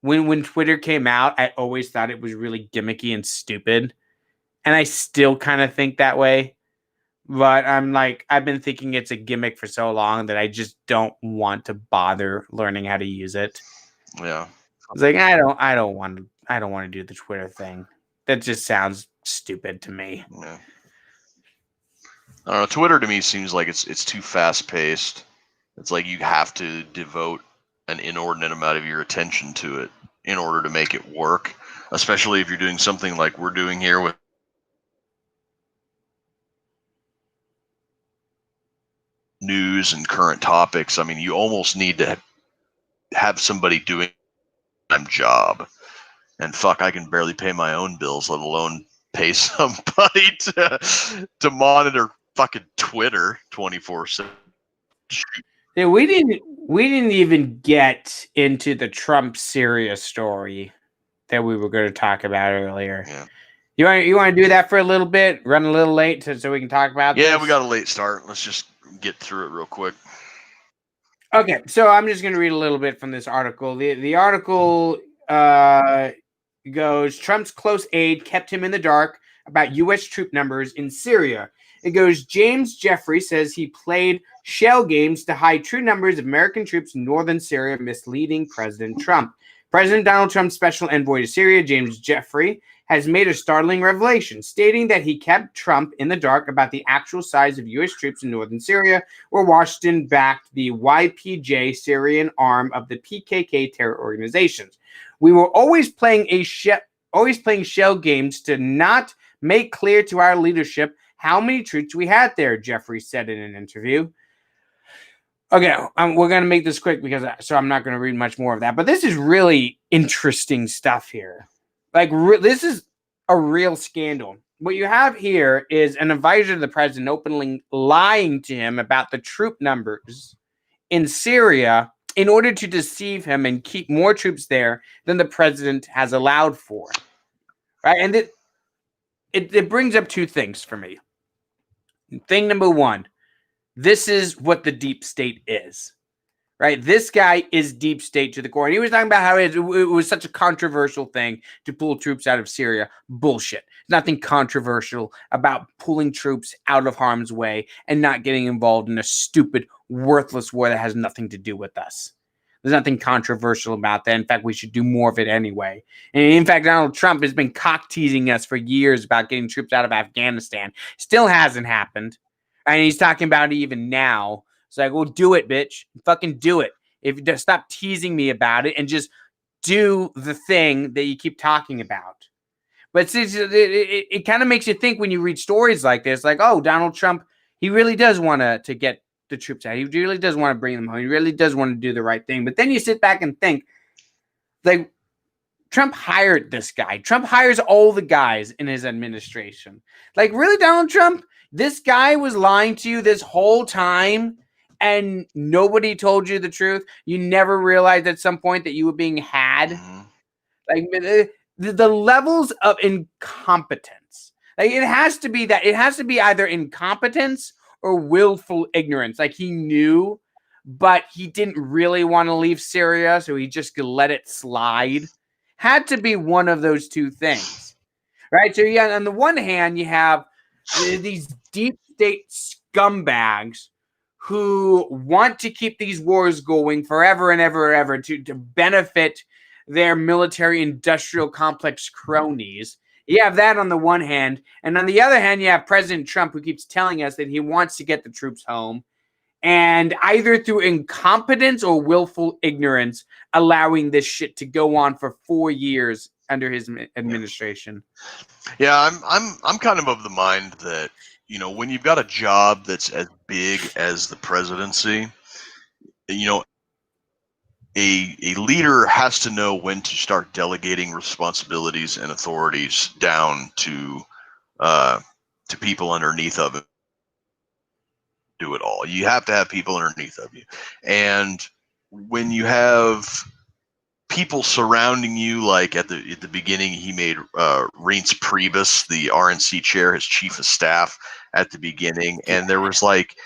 when Twitter came out. I always thought it was really gimmicky and stupid, and I still kind of think that way. But I'm like, I've been thinking it's a gimmick for so long that I just don't want to bother learning how to use it. Yeah. It's like I don't want to do the Twitter thing. That just sounds stupid to me. Yeah. I don't know. Twitter to me seems like it's too fast paced. It's like you have to devote an inordinate amount of your attention to it in order to make it work. Especially if you're doing something like we're doing here with news and current topics. I mean, you almost need to have somebody doing a job. And fuck, I can barely pay my own bills, let alone pay somebody to monitor fucking Twitter 24/7. Yeah, we didn't even get into the Trump Syria story that we were going to talk about earlier. Yeah. You want to do that for a little bit? Run a little late so we can talk about this? Yeah, we got a late start. Let's just get through it real quick. Okay, so I'm just going to read a little bit from this article. The article goes, Trump's close aide kept him in the dark about U.S. troop numbers in Syria. It goes, James Jeffrey says he played shell games to hide true numbers of American troops in northern Syria, misleading President Trump. President Donald Trump's special envoy to Syria, James Jeffrey, has made a startling revelation, stating that he kept Trump in the dark about the actual size of U.S. troops in northern Syria, where Washington backed the YPJ Syrian arm of the PKK terror organizations. We were always playing shell games to not make clear to our leadership how many troops we had there, Jeffrey said in an interview. Okay, we're going to make this quick so I'm not going to read much more of that. But this is really interesting stuff here. Like, this is a real scandal. What you have here is an advisor to the president openly lying to him about the troop numbers in Syria in order to deceive him and keep more troops there than the president has allowed for. Right? And it brings up two things for me. Thing number one, this is what the deep state is, right? This guy is deep state to the core. And he was talking about how it was such a controversial thing to pull troops out of Syria. Bullshit. Nothing controversial about pulling troops out of harm's way and not getting involved in a stupid, worthless war that has nothing to do with us. There's nothing controversial about that. In fact, we should do more of it anyway. And in fact, Donald Trump has been cock-teasing us for years about getting troops out of Afghanistan. Still hasn't happened. And he's talking about it even now. It's like, well, do it, bitch. Fucking do it. If you just stop teasing me about it and just do the thing that you keep talking about. But it kind of makes you think when you read stories like this, like, oh, Donald Trump, he really does want to get the troops out. He really does want to bring them home. He really does want to do the right thing. But then you sit back and think, like, Trump hired this guy. Trump hires all the guys in his administration. Like, really, Donald Trump? This guy was lying to you this whole time and nobody told you the truth. You never realized at some point that you were being had. Mm-hmm. Like, the levels of incompetence. Like, it has to be either incompetence or willful ignorance. Like, he knew, but he didn't really want to leave Syria, so he just let it slide. Had to be one of those two things, right? So, yeah, on the one hand, you have these deep state scumbags who want to keep these wars going forever and ever and ever to benefit their military industrial complex cronies. You have that on the one hand. And on the other hand, you have President Trump, who keeps telling us that he wants to get the troops home. And either through incompetence or willful ignorance, allowing this shit to go on for 4 years under his administration. Yeah, I'm kind of the mind that, you know, when you've got a job that's as big as the presidency, you know, a leader has to know when to start delegating responsibilities and authorities down to people underneath of it. Do it all. You have to have people underneath of you, and when you have people surrounding you, like at the beginning, he made Reince Priebus, the RNC chair, his chief of staff at the beginning, and there was like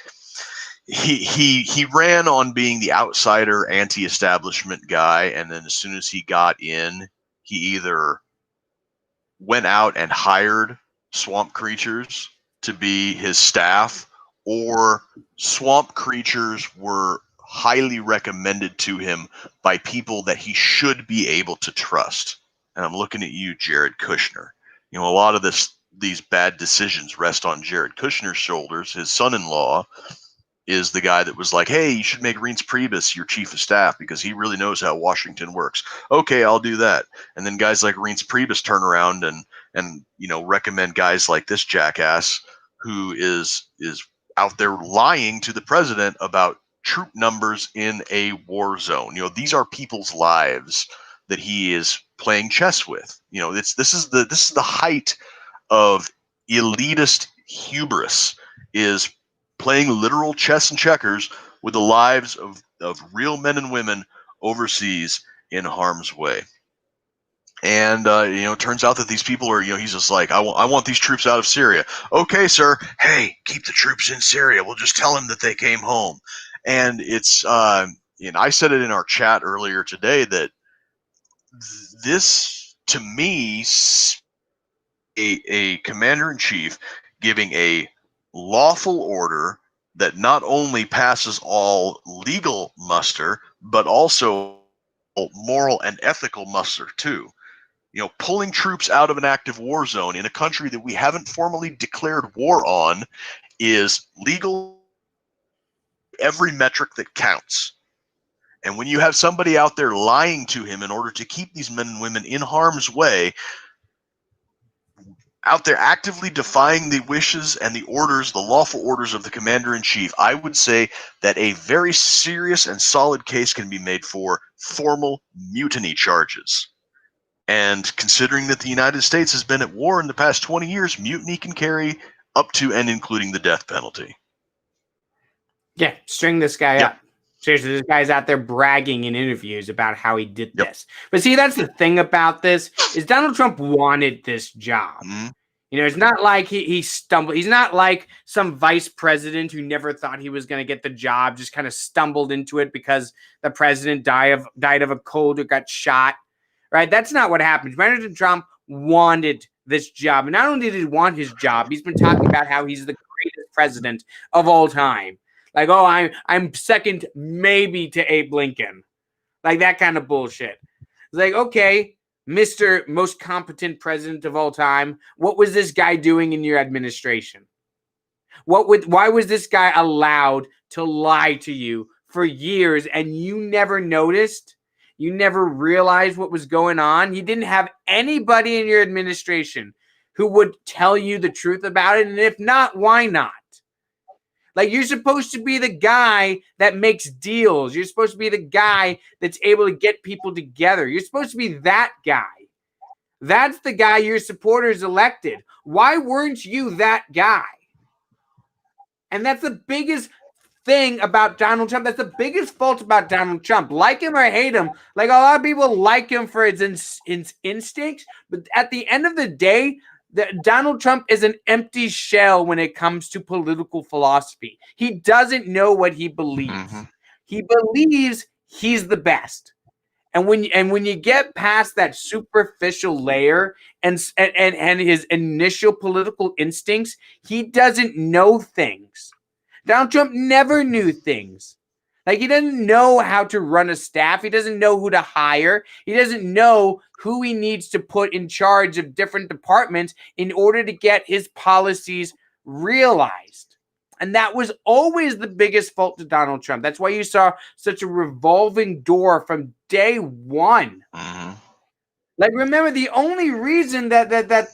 he ran on being the outsider, anti-establishment guy, and then as soon as he got in, he either went out and hired swamp creatures to be his staff, or swamp creatures were highly recommended to him by people that he should be able to trust. And I'm looking at you, Jared Kushner. You know, a lot of these bad decisions rest on Jared Kushner's shoulders. His son-in-law is the guy that was like, hey, you should make Reince Priebus your chief of staff because he really knows how Washington works. Okay, I'll do that. And then guys like Reince Priebus turn around and you know, recommend guys like this jackass who is out there lying to the president about troop numbers in a war zone. You know, these are people's lives that he is playing chess with. You know, this is the height of elitist hubris, is playing literal chess and checkers with the lives of real men and women overseas in harm's way. And, you know, it turns out that these people are, you know, he's just like, I want these troops out of Syria. Okay, sir. Hey, keep the troops in Syria. We'll just tell them that they came home. And it's, and I said it in our chat earlier today that this, to me, a commander-in-chief giving a lawful order that not only passes all legal muster, but also moral and ethical muster too. You know, pulling troops out of an active war zone in a country that we haven't formally declared war on is legal, every metric that counts. And when you have somebody out there lying to him in order to keep these men and women in harm's way, out there actively defying the wishes and the orders, the lawful orders of the commander-in-chief, I would say that a very serious and solid case can be made for formal mutiny charges. And considering that the United States has been at war in the past 20 years, mutiny can carry up to and including the death penalty. Yeah, string this guy up. Seriously, this guy's out there bragging in interviews about how he did this. But see, that's the thing about this, is Donald Trump wanted this job. Mm-hmm. You know, it's not like he stumbled. He's not like some vice president who never thought he was going to get the job, just kind of stumbled into it because the president died of a cold or got shot. Right? That's not what happened. President Trump wanted this job. And not only did he want his job, he's been talking about how he's the greatest president of all time. Like, oh, I'm second maybe to Abe Lincoln. Like that kind of bullshit. It's like, okay, Mr. Most Competent President of all time, what was this guy doing in your administration? Why was this guy allowed to lie to you for years and you never noticed? You never realized what was going on? You didn't have anybody in your administration who would tell you the truth about it. And if not, why not? Like, you're supposed to be the guy that makes deals. You're supposed to be the guy that's able to get people together. You're supposed to be that guy. That's the guy your supporters elected. Why weren't you that guy? And that's the biggest thing about Donald Trump. That's the biggest fault about Donald Trump. Like him or hate him, like a lot of people like him for his instincts, but at the end of the day, Donald Trump is an empty shell when it comes to political philosophy. He doesn't know what he believes. Mm-hmm. He believes he's the best. And when you get past that superficial layer and his initial political instincts, he doesn't know things. Donald Trump never knew things. Like, he doesn't know how to run a staff. He doesn't know who to hire. He doesn't know who he needs to put in charge of different departments in order to get his policies realized. And that was always the biggest fault to Donald Trump. That's why you saw such a revolving door from day one. Mm-hmm. Like, remember, the only reason that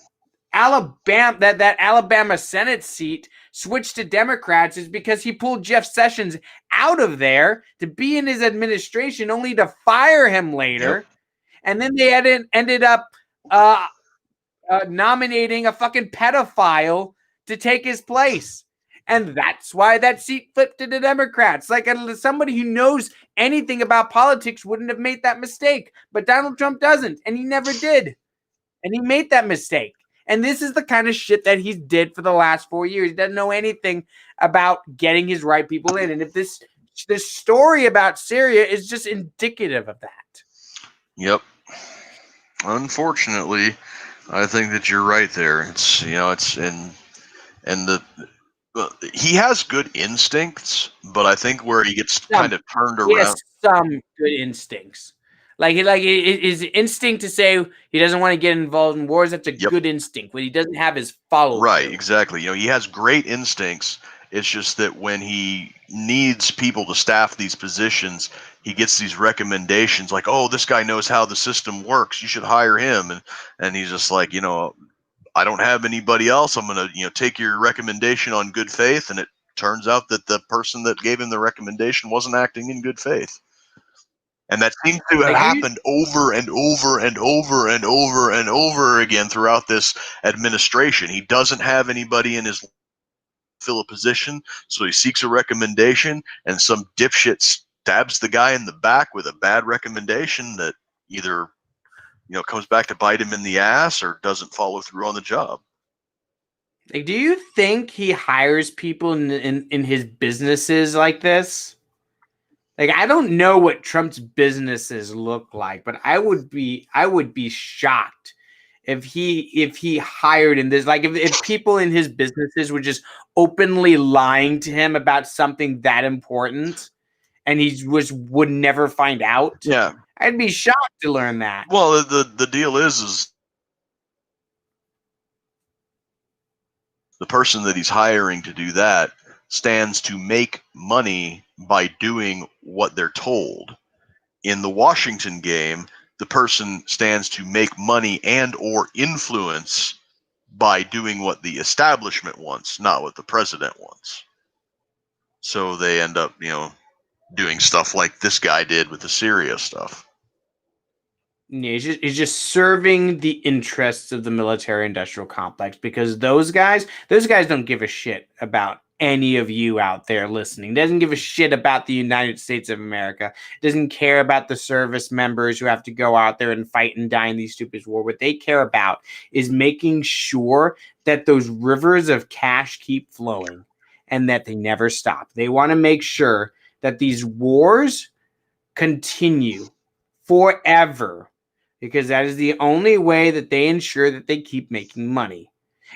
Alabama Senate seat switched to Democrats is because he pulled Jeff Sessions out of there to be in his administration, only to fire him later. Yep. And then they ended up nominating a fucking pedophile to take his place. And that's why that seat flipped to the Democrats. Like, somebody who knows anything about politics wouldn't have made that mistake. But Donald Trump doesn't, and he never did. And he made that mistake. And this is the kind of shit that he did for the last 4 years. He doesn't know anything about getting his right people in. And if this story about Syria is just indicative of that. Yep. Unfortunately, I think that you're right there. It's, you know, it's and and he has good instincts, but I think where he gets kind of turned around. He has some good instincts. Like his instinct to say he doesn't want to get involved in wars. That's a good instinct. What he doesn't have is follow. Right, exactly. He has great instincts. It's just that when he needs people to staff these positions, he gets these recommendations like, "Oh, this guy knows how the system works. You should hire him." And he's just like, I don't have anybody else. I'm going to, take your recommendation on good faith. And it turns out that the person that gave him the recommendation wasn't acting in good faith. And that seems to have happened over and over and over and over and over again throughout this administration. He doesn't have anybody in his fill a position, so he seeks a recommendation, and some dipshit stabs the guy in the back with a bad recommendation that either comes back to bite him in the ass or doesn't follow through on the job. Like, do you think he hires people in his businesses like this? Like, I don't know what Trump's businesses look like, but I would be shocked if he hired in this. Like, if people in his businesses were just openly lying to him about something that important, and he would never find out. Yeah, I'd be shocked to learn that. Well, the deal is the person that he's hiring to do that stands to make money by doing what they're told. In the Washington game, the person stands to make money and or influence by doing what the establishment wants, not what the president wants. So they end up, doing stuff like this guy did with the Syria stuff. Yeah, he's just serving the interests of the military-industrial complex, because those guys don't give a shit about any of you out there listening. Doesn't give a shit about the United States of America. Doesn't care about the service members who have to go out there and fight and die in these stupid wars. What they care about is making sure that those rivers of cash keep flowing and that they never stop. They want to make sure that these wars continue forever, because that is the only way that they ensure that they keep making money.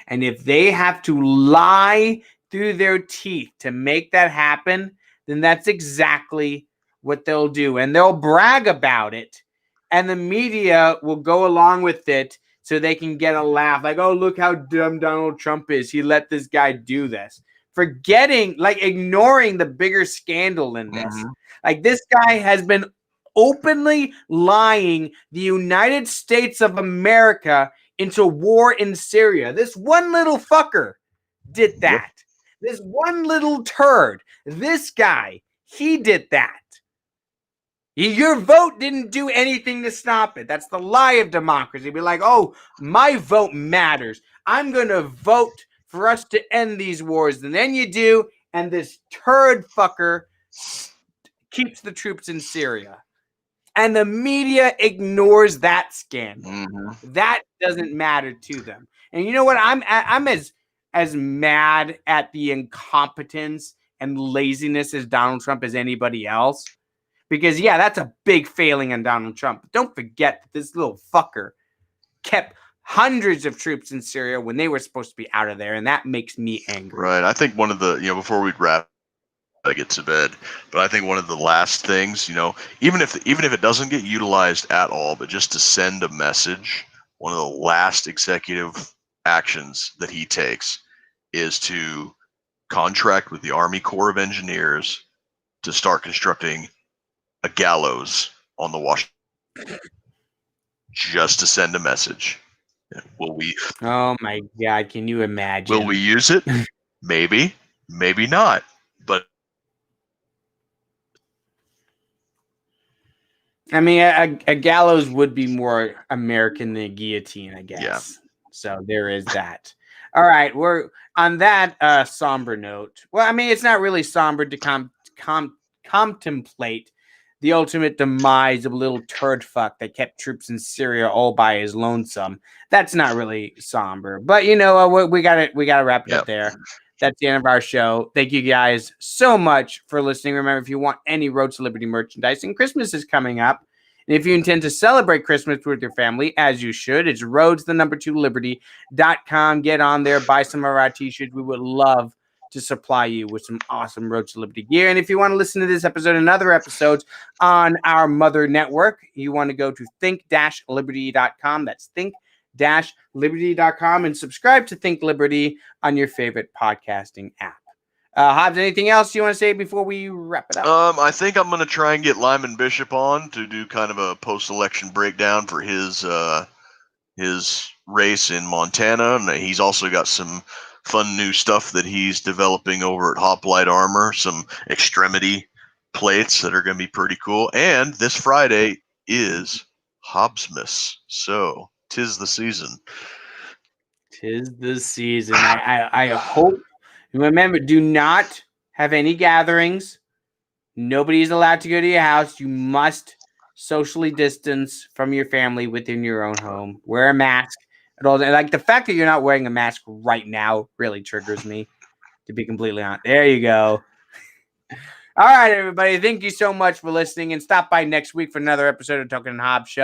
And if they have to lie through their teeth to make that happen, then that's exactly what they'll do. And they'll brag about it, and the media will go along with it so they can get a laugh. Like, oh, look how dumb Donald Trump is. He let this guy do this. Forgetting, like, ignoring the bigger scandal in this. Mm-hmm. Like, this guy has been openly lying the United States of America into war in Syria. This one little fucker did that. Yep. This one little turd, this guy, he did that. Your vote didn't do anything to stop it. That's the lie of democracy. Be like, oh, my vote matters. I'm going to vote for us to end these wars. And then you do, and this turd fucker keeps the troops in Syria. And the media ignores that scandal. Mm-hmm. That doesn't matter to them. And you know what? I'm as mad at the incompetence and laziness as Donald Trump as anybody else. Because, yeah, that's a big failing on Donald Trump. But don't forget that this little fucker kept hundreds of troops in Syria when they were supposed to be out of there. And that makes me angry. Right. I think one of the, before we wrap, I get to bed, but I think one of the last things, even if it doesn't get utilized at all, but just to send a message, one of the last executive actions that he takes is to contract with the Army Corps of Engineers to start constructing a gallows on the Washington, just to send a message. Will we? Oh my God! Can you imagine? Will we use it? Maybe, maybe not. But I mean, a gallows would be more American than a guillotine, I guess. Yeah. So there is that. All right, we're on that somber note. Well, I mean, it's not really somber to contemplate the ultimate demise of a little turd fuck that kept troops in Syria all by his lonesome. That's not really somber, but we got to wrap it up there. That's the end of our show. Thank you guys so much for listening. Remember, if you want any Road to Liberty merchandise, and Christmas is coming up, And if you intend to celebrate Christmas with your family, as you should, it's roads2liberty.com. Get on there, buy some of our t-shirts. We would love to supply you with some awesome Road to Liberty gear. And if you want to listen to this episode and other episodes on our mother network, you want to go to think-liberty.com. That's think-liberty.com, and subscribe to Think Liberty on your favorite podcasting app. Hobbs, anything else you want to say before we wrap it up? I think I'm going to try and get Lyman Bishop on to do kind of a post-election breakdown for his race in Montana, and he's also got some fun new stuff that he's developing over at Hoplite Armor, some extremity plates that are going to be pretty cool. And this Friday is Hobbsmas, so 'tis the season. 'Tis the season. I hope. Remember, do not have any gatherings. Nobody's allowed to go to your house. You must socially distance from your family within your own home. Wear a mask at all. Like the fact that you're not wearing a mask right now really triggers me, to be completely honest. There you go. All right, everybody. Thank you so much for listening, and stop by next week for another episode of Token and Hobbs Show.